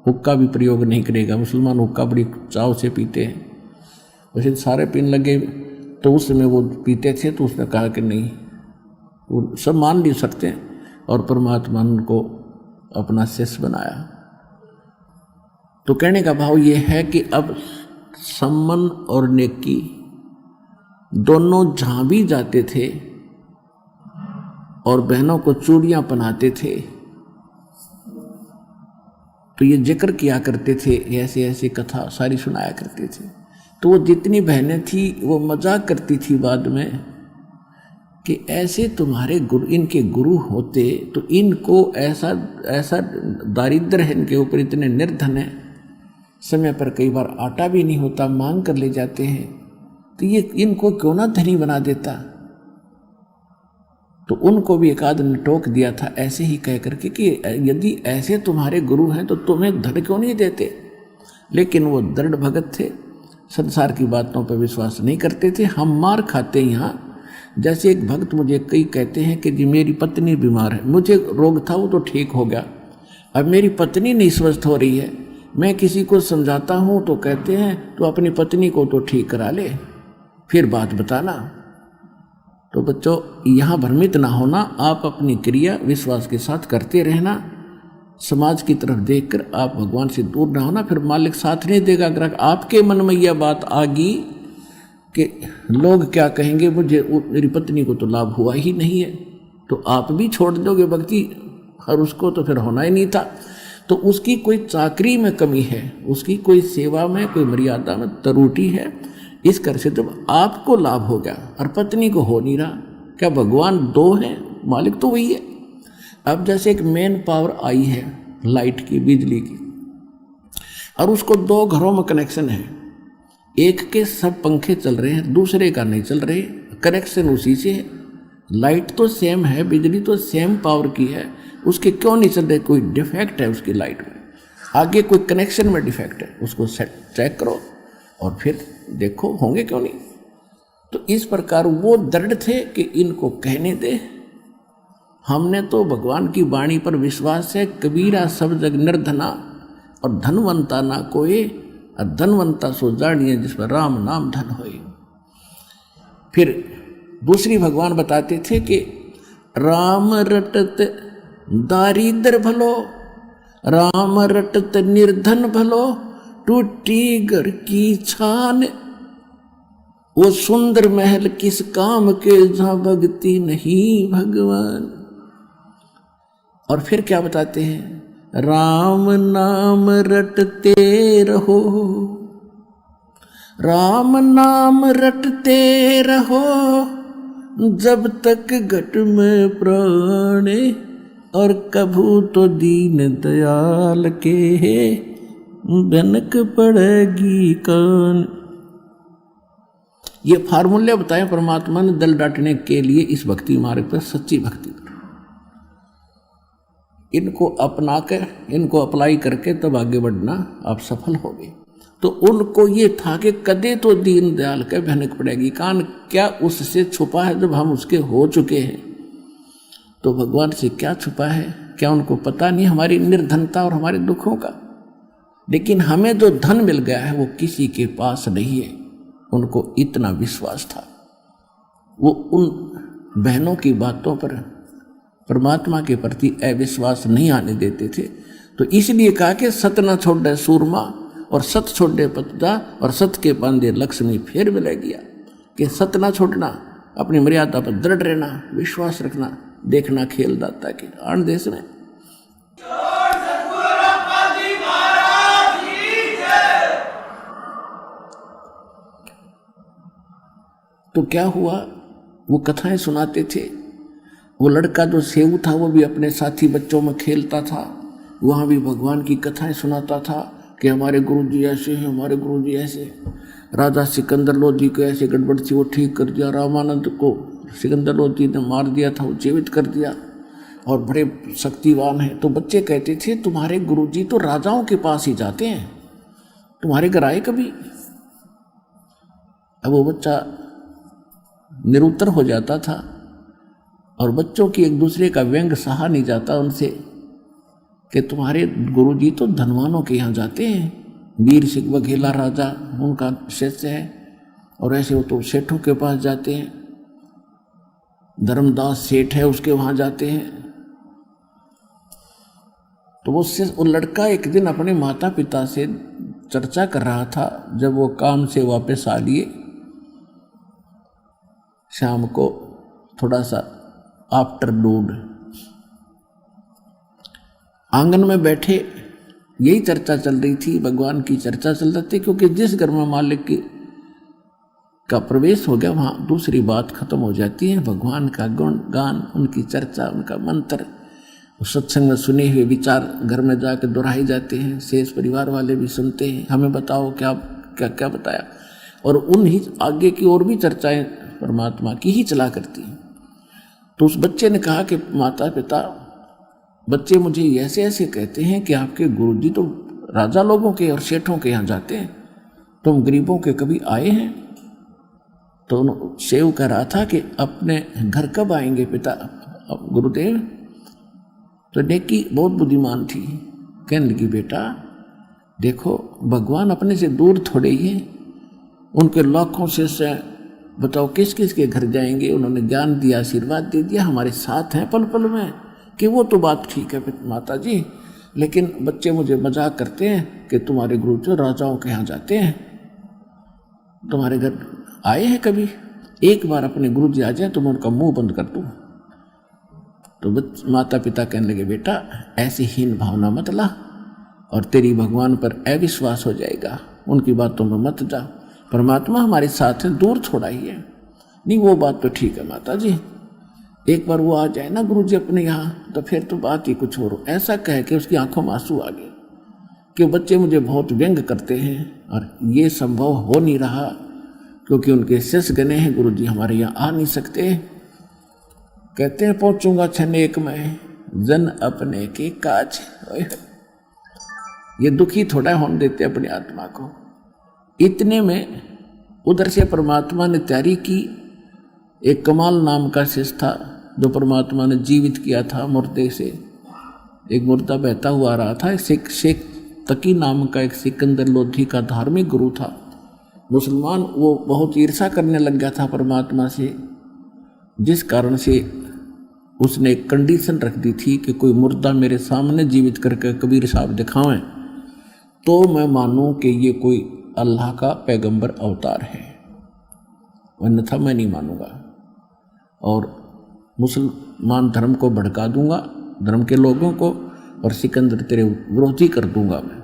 हुक्का भी प्रयोग नहीं करेगा। मुसलमान हुक्का बड़ी चाव से पीते हैं, वैसे सारे पीने लगे, तो उस समय वो पीते थे, तो उसने कहा कि नहीं, वो सब मान नहीं सकते, और परमात्मा ने उनको अपना शिष्य बनाया। तो कहने का भाव ये है कि अब सम्मन और नेकी दोनों जहाँ भी जाते थे और बहनों को चूड़ियाँ पहनाते थे, तो ये जिक्र किया करते थे, ऐसे ऐसे कथा सारी सुनाया करते थे। तो वो जितनी बहनें थी वो मजाक करती थी बाद में कि ऐसे तुम्हारे गुरु, इनके गुरु होते तो इनको ऐसा ऐसा दारिद्र है इनके ऊपर, इतने निर्धन है, समय पर कई बार आटा भी नहीं होता, मांग कर ले जाते हैं, तो ये इनको क्यों ना धनी बना देता। तो उनको भी एक आदमी ने टोक दिया था ऐसे ही कह करके कि यदि ऐसे तुम्हारे गुरु हैं तो तुम्हें धन क्यों नहीं देते। लेकिन वो दृढ़ भगत थे, संसार की बातों पर विश्वास नहीं करते थे। हम मार खाते यहाँ, जैसे एक भक्त मुझे कई कहते हैं कि जी मेरी पत्नी बीमार है, मुझे रोग था वो तो ठीक हो गया, अब मेरी पत्नी नहीं स्वस्थ हो रही है, मैं किसी को समझाता हूँ तो कहते हैं तो अपनी पत्नी को तो ठीक करा ले, फिर बात बताना। तो बच्चों यहाँ भ्रमित ना होना, आप अपनी क्रिया विश्वास के साथ करते रहना, समाज की तरफ देखकर आप भगवान से दूर ना होना, फिर मालिक साथ नहीं देगा। अगर आपके मन में यह बात आ गई कि लोग क्या कहेंगे, मुझे मेरी पत्नी को तो लाभ हुआ ही नहीं है, तो आप भी छोड़ दोगे भक्ति और उसको तो फिर होना ही नहीं था। तो उसकी कोई चाकरी में कमी है, उसकी कोई सेवा में कोई मर्यादा में त्रुटि है, इस कर से जब आपको लाभ हो गया और पत्नी को हो नहीं रहा, क्या भगवान दो हैं? मालिक तो वही है। अब जैसे एक मेन पावर आई है लाइट की, बिजली की, और उसको दो घरों में कनेक्शन है, एक के सब पंखे चल रहे हैं, दूसरे का नहीं चल रहे, कनेक्शन उसी से है। लाइट तो सेम है, बिजली तो सेम पावर की है, उसके क्यों नहीं चल रहे? कोई डिफेक्ट है उसकी लाइट में, आगे कोई कनेक्शन में डिफेक्ट है, उसको चेक करो और फिर देखो होंगे क्यों नहीं। तो इस प्रकार वो दृढ़ थे कि इनको कहने दे, हमने तो भगवान की वाणी पर विश्वास है। कबीरा सब जग निर्धना और धनवंता ना कोई, और धनवंता सो जानिए जिस पर राम नाम धन होए। फिर दूसरी भगवान बताते थे कि राम रटत दारिद्र भलो, राम रटत निर्धन भलो, टूटी घर की छान, वो सुंदर महल किस काम के जहां भक्ति नहीं भगवान। और फिर क्या बताते हैं, राम नाम रटते रहो, राम नाम रटते रहो, जब तक घट में प्राण, और कभू तो दीन दयाल के बनक पड़ेगी कान। ये फार्मूले बताए परमात्मा ने दल डांटने के लिए इस भक्ति मार्ग पर, सच्ची भक्ति पर। इनको अपना कर, इनको अप्लाई करके तब आगे बढ़ना आप सफल होगे। तो उनको ये था कि कदे तो दीन दयाल के भनक पड़ेगी कान, क्या उससे छुपा है? जब हम उसके हो चुके हैं तो भगवान से क्या छुपा है? क्या उनको पता नहीं हमारी निर्धनता और हमारे दुखों का? लेकिन हमें जो धन मिल गया है वो किसी के पास नहीं है। उनको इतना विश्वास था, वो उन बहनों की बातों पर परमात्मा के प्रति अविश्वास नहीं आने देते थे। तो इसलिए कहा कि सत न छोड़े सूरमा, और सत छोड़े पतदा, और सत के बांधे लक्ष्मी फिर मिले गया। कि सत ना छोड़ना, अपनी मर्यादा पर दृढ़ रहना, विश्वास रखना, देखना खेल दाता के आन देश में। तो क्या हुआ, वो कथाएं सुनाते थे। वो लड़का जो सेऊ था वो भी अपने साथी बच्चों में खेलता था, वहाँ भी भगवान की कथाएं सुनाता था कि हमारे गुरुजी ऐसे हैं, हमारे गुरुजी ऐसे। राजा सिकंदर लोधी को ऐसे गड़बड़ थी, वो ठीक कर दिया। रामानंद को सिकंदर लोधी ने मार दिया था, वो जीवित कर दिया, और बड़े शक्तिवान हैं। तो बच्चे कहते थे तुम्हारे गुरुजी तो राजाओं के पास ही जाते हैं, तुम्हारे घर आए कभी? अब वो बच्चा निरुत्तर हो जाता था, और बच्चों की एक दूसरे का व्यंग सहा नहीं जाता उनसे कि तुम्हारे गुरुजी तो धनवानों के यहाँ जाते हैं, वीर सिंह बघेला राजा उनका शिष्य है, और ऐसे वो तो सेठों के पास जाते हैं, धर्मदास सेठ है उसके वहाँ जाते हैं। तो वो लड़का एक दिन अपने माता पिता से चर्चा कर रहा था, जब वो काम से वापस आ लिए शाम को, थोड़ा सा आफ्टरनून, आंगन में बैठे यही चर्चा चल रही थी, भगवान की चर्चा चल रही थी। क्योंकि जिस घर में मालिक का प्रवेश हो गया वहाँ दूसरी बात खत्म हो जाती है। भगवान का गुण गान, उनकी चर्चा, उनका मंत्र, सत्संग में सुने हुए विचार घर में जाकर दोहराए जाते हैं। शेष परिवार वाले भी सुनते हैं, हमें बताओ क्या क्या क्या बताया, और उन ही आगे की और भी चर्चाएं परमात्मा की ही चला करती हैं। तो उस बच्चे ने कहा कि माता पिता, बच्चे मुझे ऐसे ऐसे कहते हैं कि आपके गुरुजी तो राजा लोगों के और सेठों के यहाँ जाते हैं, तुम गरीबों के कभी आए हैं? तो सेव कह रहा था कि अपने घर कब आएंगे पिता गुरुदेव? तो नेकी बहुत बुद्धिमान थी, कहने लगी बेटा देखो भगवान अपने से दूर थोड़े ही है, उनके लाखों से बताओ किस किस के घर जाएंगे। उन्होंने ज्ञान दिया, आशीर्वाद दे दिया, हमारे साथ हैं पल पल में, कि वो तो बात ठीक है माता जी, लेकिन बच्चे मुझे मजाक करते हैं कि तुम्हारे गुरु जो राजाओं के यहाँ जाते हैं, तुम्हारे घर आए हैं कभी? एक बार अपने गुरु जी आ जाए तो मैं उनका मुंह बंद कर दूँ। तो माता पिता कहने लगे, बेटा ऐसी हीन भावना मत ला और तेरी भगवान पर अविश्वास हो जाएगा, उनकी बातों में मत जा, परमात्मा हमारे साथ है, दूर थोड़ा ही है। नहीं वो बात तो ठीक है माता जी, एक बार वो आ जाए ना गुरु जी अपने यहाँ तो फिर तो बात ही कुछ और। ऐसा कह के उसकी आंखों में आंसू आ गए कि बच्चे मुझे बहुत व्यंग करते हैं और ये संभव हो नहीं रहा क्योंकि उनके शेष गने हैं, गुरु जी हमारे यहाँ आ नहीं सकते। कहते हैं पहुंचूंगा क्षण एक में जन अपने के काज। ये दुखी थोड़ा होने देते अपनी आत्मा को। इतने में उधर से परमात्मा ने तैयारी की। एक कमाल नाम का शिष्य था जो परमात्मा ने जीवित किया था मुर्दे से। एक मुर्दा बहता हुआ आ रहा था। शेख तकी नाम का एक सिकंदर लोधी का धार्मिक गुरु था, मुसलमान। वो बहुत ईर्ष्या करने लग गया था परमात्मा से, जिस कारण से उसने एक कंडीशन रख दी थी कि कोई मुर्दा मेरे सामने जीवित करके कबीर साहब दिखावें तो मैं मानूं कि ये कोई अल्लाह का पैगंबर अवतार है, अन्यथा मैं नहीं मानूंगा और मुसलमान धर्म को भड़का दूंगा, धर्म के लोगों को, और सिकंदर तेरे विरोधी कर दूंगा मैं।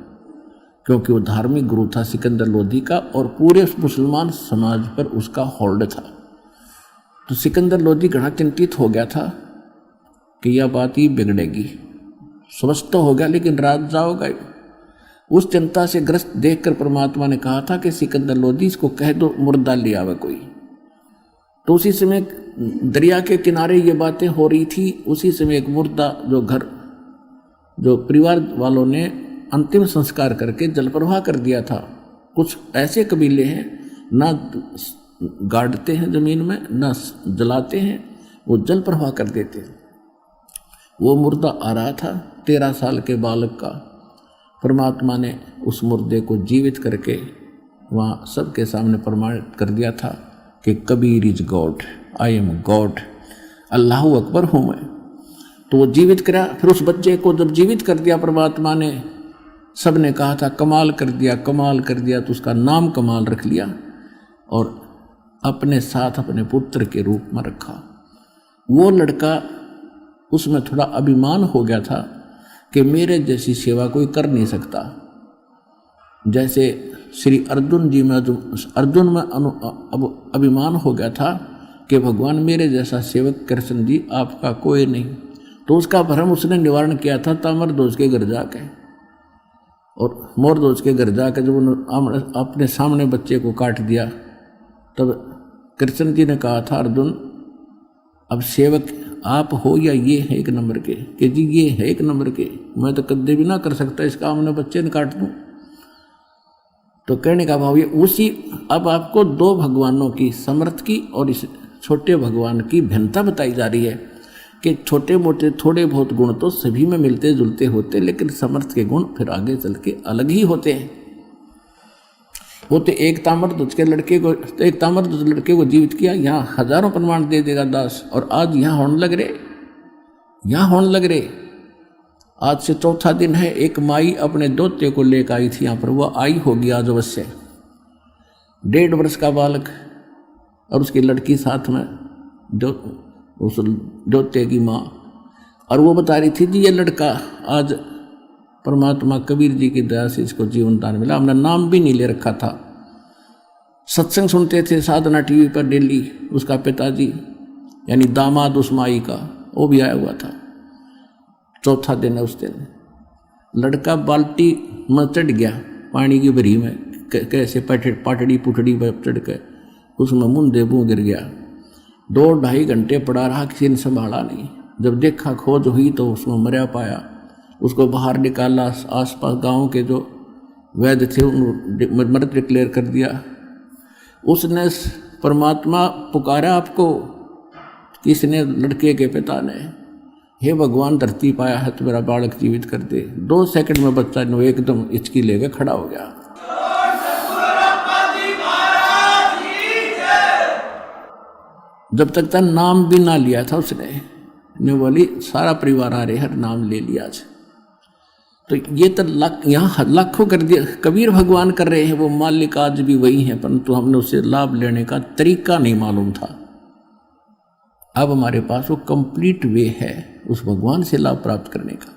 क्योंकि वो धार्मिक गुरु था सिकंदर लोधी का और पूरे मुसलमान समाज पर उसका होल्ड था। तो सिकंदर लोधी घना चिंतित हो गया था कि यह बात ही बिगड़ेगी। समझ तो हो गया लेकिन रात जाओगा। उस चिंता से ग्रस्त देखकर परमात्मा ने कहा था कि सिकंदर लोधी इसको कह दो मुर्दा ले आवे कोई। तो उसी समय दरिया के किनारे ये बातें हो रही थी। उसी समय एक मुर्दा जो परिवार वालों ने अंतिम संस्कार करके जल प्रवाह कर दिया था। कुछ ऐसे कबीले हैं ना गाड़ते हैं जमीन में ना जलाते हैं, वो जल प्रवाह कर देते हैं। वो मुर्दा आ रहा था 13 साल के बालक का। परमात्मा ने उस मुर्दे को जीवित करके वहाँ सबके सामने प्रमाणित कर दिया था कि Kabir is God, I am God, अल्लाह अकबर हूँ मैं। तो वो जीवित करा। फिर उस बच्चे को जब जीवित कर दिया परमात्मा ने, सब ने कहा था कमाल कर दिया, कमाल कर दिया। तो उसका नाम कमाल रख लिया और अपने साथ अपने पुत्र के रूप में रखा। वो लड़का, उसमें थोड़ा अभिमान हो गया था कि मेरे जैसी सेवा कोई कर नहीं सकता। जैसे श्री अर्जुन जी में अर्जुन में अब अभिमान हो गया था कि भगवान मेरे जैसा सेवक कृष्ण जी आपका कोई नहीं। तो उसका भ्रम उसने निवारण किया था ताम्रध्वज के घर जाके। और मोरध्वज के घर जाकर जब उन्होंने अपने सामने बच्चे को काट दिया तब कृष्ण जी ने कहा था अर्जुन अब सेवक आप हो या ये है एक नंबर के, कि जी ये है एक नंबर के, मैं तो कदे भी ना कर सकता इस काम ने, बच्चे ने काट दूं। तो कहने का भाव ये उसी, अब आपको दो भगवानों की, समर्थ की और इस छोटे भगवान की भिन्नता बताई जा रही है कि छोटे मोटे थोड़े बहुत गुण तो सभी में मिलते जुलते होते, लेकिन समर्थ के गुण फिर आगे चल के अलग ही होते हैं। वो तो एक ताम्रध्वज लड़के को जीवित किया, यहाँ हजारों प्रमाण दे देगा दास। और आज यहाँ होने लग रहे। आज से चौथा दिन है। एक माई अपने दोते को लेकर आई थी यहाँ पर, वह आई होगी आज अवश्य, 1.5 वर्ष का बालक और उसकी लड़की साथ में, जो उस दोते की माँ। और वो बता रही थी जी ये लड़का आज परमात्मा कबीर जी की दया से इसको जीवन दान मिला, हमने नाम भी नहीं ले रखा था। सत्संग सुनते थे साधना टीवी पर डेली। उसका पिताजी यानी दामाद उस माई का वो भी आया हुआ था। चौथा दिन है उस दिन। लड़का बाल्टी में चढ़ गया पानी की भरी में, कैसे पाटड़ी पुटड़ी पर चढ़ के उसमें मुंदे मुँह गिर गया। 2-2.5 घंटे पड़ा रहा, किसी ने संभाला नहीं। जब देखा खोज हुई तो उसमें मरा पाया। उसको बाहर निकाला, आसपास गांव के जो वैद्य थे उन्होंने मृत डिक्लेयर कर दिया। उसने परमात्मा पुकारा आपको, किसने? लड़के के पिता ने। हे भगवान धरती पाया है तो मेरा बालक जीवित कर दे। 2 सेकंड में बच्चा एकदम हिचकी लेकर खड़ा हो गया। जब तक था नाम भी ना लिया था उसने, बोली सारा परिवार आ रहे हर नाम ले लिया आज। तो ये तो यहाँ लाखों कर दिया, कबीर भगवान कर रहे हैं, वो मालिक आज भी वही है, परंतु हमने उससे लाभ लेने का तरीका नहीं मालूम था। अब हमारे पास वो कंप्लीट वे है उस भगवान से लाभ प्राप्त करने का।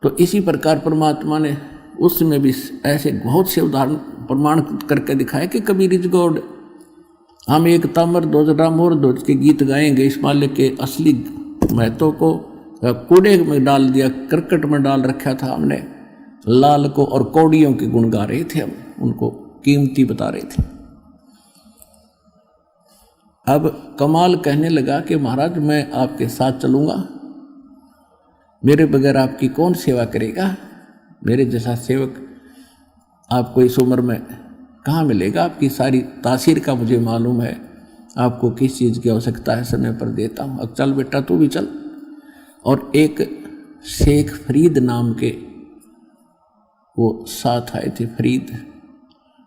तो इसी प्रकार परमात्मा ने उसमें भी ऐसे बहुत से उदाहरण प्रमाण करके दिखाया कि कबीर इज गॉड। हम एक तामर ध्वज राम और ध्वज के गीत गाएंगे, इस मालिक के असली महत्व को कूड़े में डाल दिया, करकट में डाल रखा था हमने। लाल को और कौड़ियों के गुण गा रहे थे, हम उनको कीमती बता रहे थे। अब कमाल कहने लगा कि महाराज मैं आपके साथ चलूंगा, मेरे बगैर आपकी कौन सेवा करेगा, मेरे जैसा सेवक आपको इस उम्र में कहाँ मिलेगा, आपकी सारी तासीर का मुझे मालूम है, आपको किस चीज़ की आवश्यकता है समय पर देता हूँ, अब चल बेटा तू भी चल। और एक शेख फरीद नाम के वो साथ आए थे। फरीद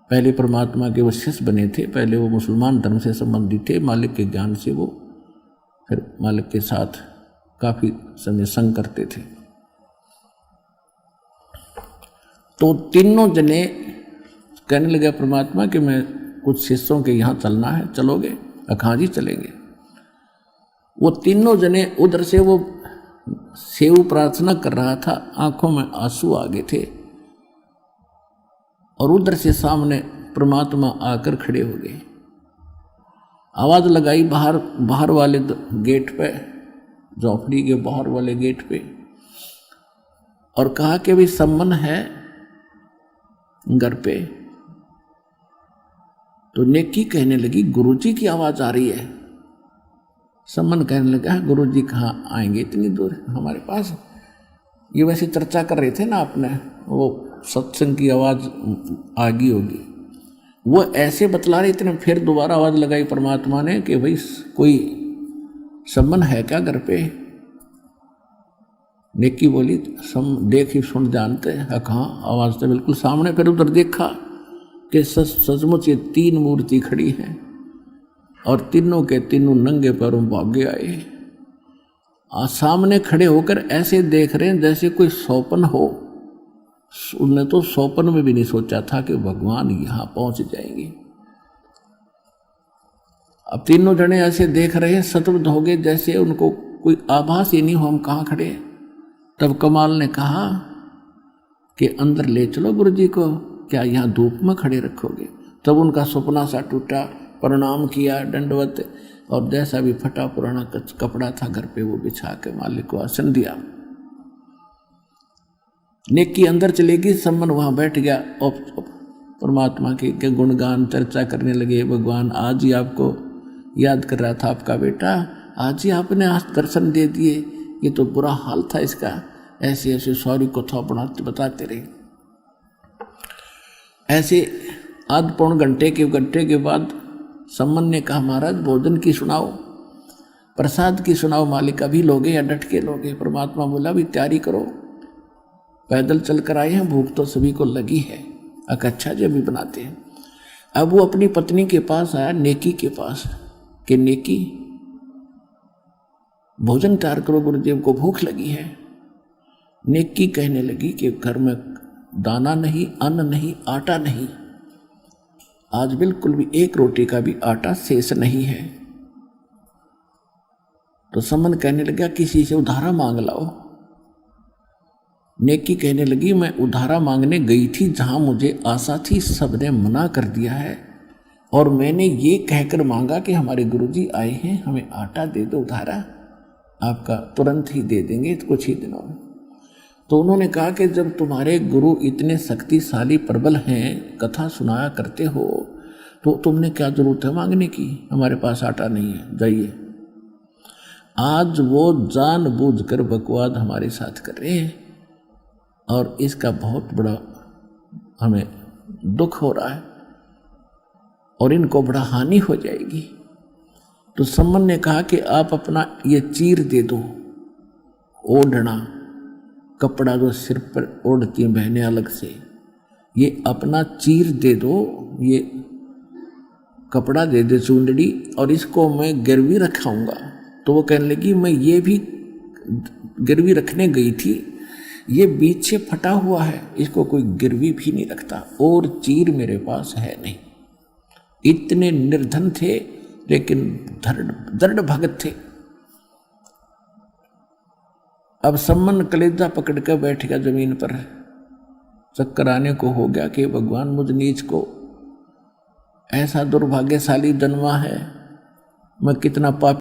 पहले परमात्मा के वो शिष्य बने थे, पहले वो मुसलमान धर्म से संबंधित थे, मालिक के ज्ञान से वो फिर मालिक के साथ काफ़ी समय संग करते थे। तो तीनों जने कहने लगे परमात्मा कि मैं कुछ शिष्यों के यहाँ चलना है, चलोगे? हाँ जी चलेंगे। वो तीनों जने उधर से वो सेव प्रार्थना कर रहा था, आंखों में आंसू आ गए थे, और उधर से सामने परमात्मा आकर खड़े हो गए। आवाज लगाई बाहर वाले गेट पे, झोपड़ी के बाहर वाले गेट पे, और कहा कि भाई सम्मन है घर पे। तो नेकी कहने लगी गुरुजी की आवाज आ रही है। सम्मन कहने लगा गुरुजी कहाँ आएंगे इतनी दूर हमारे पास। ये वैसे चर्चा कर रहे थे ना आपने, वो सत्संग की आवाज आ गई होगी, वो ऐसे बतला रहे थे। फिर दोबारा आवाज लगाई परमात्मा ने कि भाई कोई सम्मन है क्या घर पे? नेकी बोली देख ही सुन जानते हैं, कहाँ आवाज तो बिल्कुल सामने। फिर उधर देखा कि सचमुच ये तीन मूर्ति खड़ी हैं, और तीनों के तीनों नंगे पैरों भागे आए। सामने खड़े होकर ऐसे देख रहे हैं जैसे कोई स्वप्न हो। उन्होंने तो स्वप्न में भी नहीं सोचा था कि भगवान यहाँ पहुंच जाएंगे। अब तीनों जने ऐसे देख रहे हैं, सतर्क हो गए जैसे उनको कोई आभास ही नहीं हो हम कहाँ खड़े। तब कमाल ने कहा कि अंदर ले चलो गुरुजी को, क्या यहाँ धूप में खड़े रखोगे? तब उनका सपना सा टूटा, प्रणाम किया दंडवत, और जैसा भी फटा पुराना कपड़ा था घर पे वो बिछा के मालिक को आसन दिया। नेकी अंदर चलेगी, सम्मन वहां बैठ गया और परमात्मा के गुणगान चर्चा करने लगे। भगवान आज ही आपको याद कर रहा था आपका बेटा, आज ही आपने आज दर्शन दे दिए, ये तो बुरा हाल था इसका। ऐसे ऐसे सॉरी कथा बनाते बताते रहे। ऐसे आध पौन घंटे के बाद सम्मन ने कहा महाराज भोजन की सुनाओ, प्रसाद की सुनाओ, मालिक अभी लोगे या डट के लोगे? परमात्मा बोला भी तैयारी करो, पैदल चल कर आए हैं, भूख तो सभी को लगी है। अच्छा जी अभी बनाते हैं। अब वो अपनी पत्नी के पास आया, नेकी के पास, कि नेकी भोजन तैयार करो, गुरुदेव को भूख लगी है। नेकी कहने लगी कि घर में दाना नहीं, अन्न नहीं, आटा नहीं, आज बिल्कुल भी एक रोटी का भी आटा शेष नहीं है। तो सम्मन कहने लगा किसी से उधारा मांग लाओ। नेकी कहने लगी मैं उधारा मांगने गई थी, जहां मुझे आशा थी सबने मना कर दिया है, और मैंने ये कहकर मांगा कि हमारे गुरुजी आए हैं, हमें आटा दे दो उधारा, आपका तुरंत ही दे देंगे कुछ ही दिनों में। तो उन्होंने कहा कि जब तुम्हारे गुरु इतने शक्तिशाली प्रबल हैं, कथा सुनाया करते हो, तो तुमने क्या जरूरत है मांगने की? हमारे पास आटा नहीं है, जाइए। आज वो जानबूझकर बकवाद हमारे साथ कर रहे हैं, और इसका बहुत बड़ा हमें दुख हो रहा है, और इनको बड़ा हानि हो जाएगी। तो सम्मन ने कहा कि आप अपना ये चीर दे दो, ओढ़ना कपड़ा जो सिर पर ओढ़ती हैं बहनें अलग से, ये अपना चीर दे दो, ये कपड़ा दे दे चुंदड़ी, और इसको मैं गिरवी रखाऊंगा। तो वो कहने लगी मैं ये भी गिरवी रखने गई थी, ये बीच से फटा हुआ है, इसको कोई गिरवी भी नहीं रखता, और चीर मेरे पास है नहीं। इतने निर्धन थे लेकिन दृढ़ भगत थे। अब सम्मन कलेजा पकड़ कर बैठ गया जमीन पर, चक्कर आने को हो गया कि भगवान मुझ नीच को ऐसा दुर्भाग्यशाली जन्मा है, मैं कितना पापी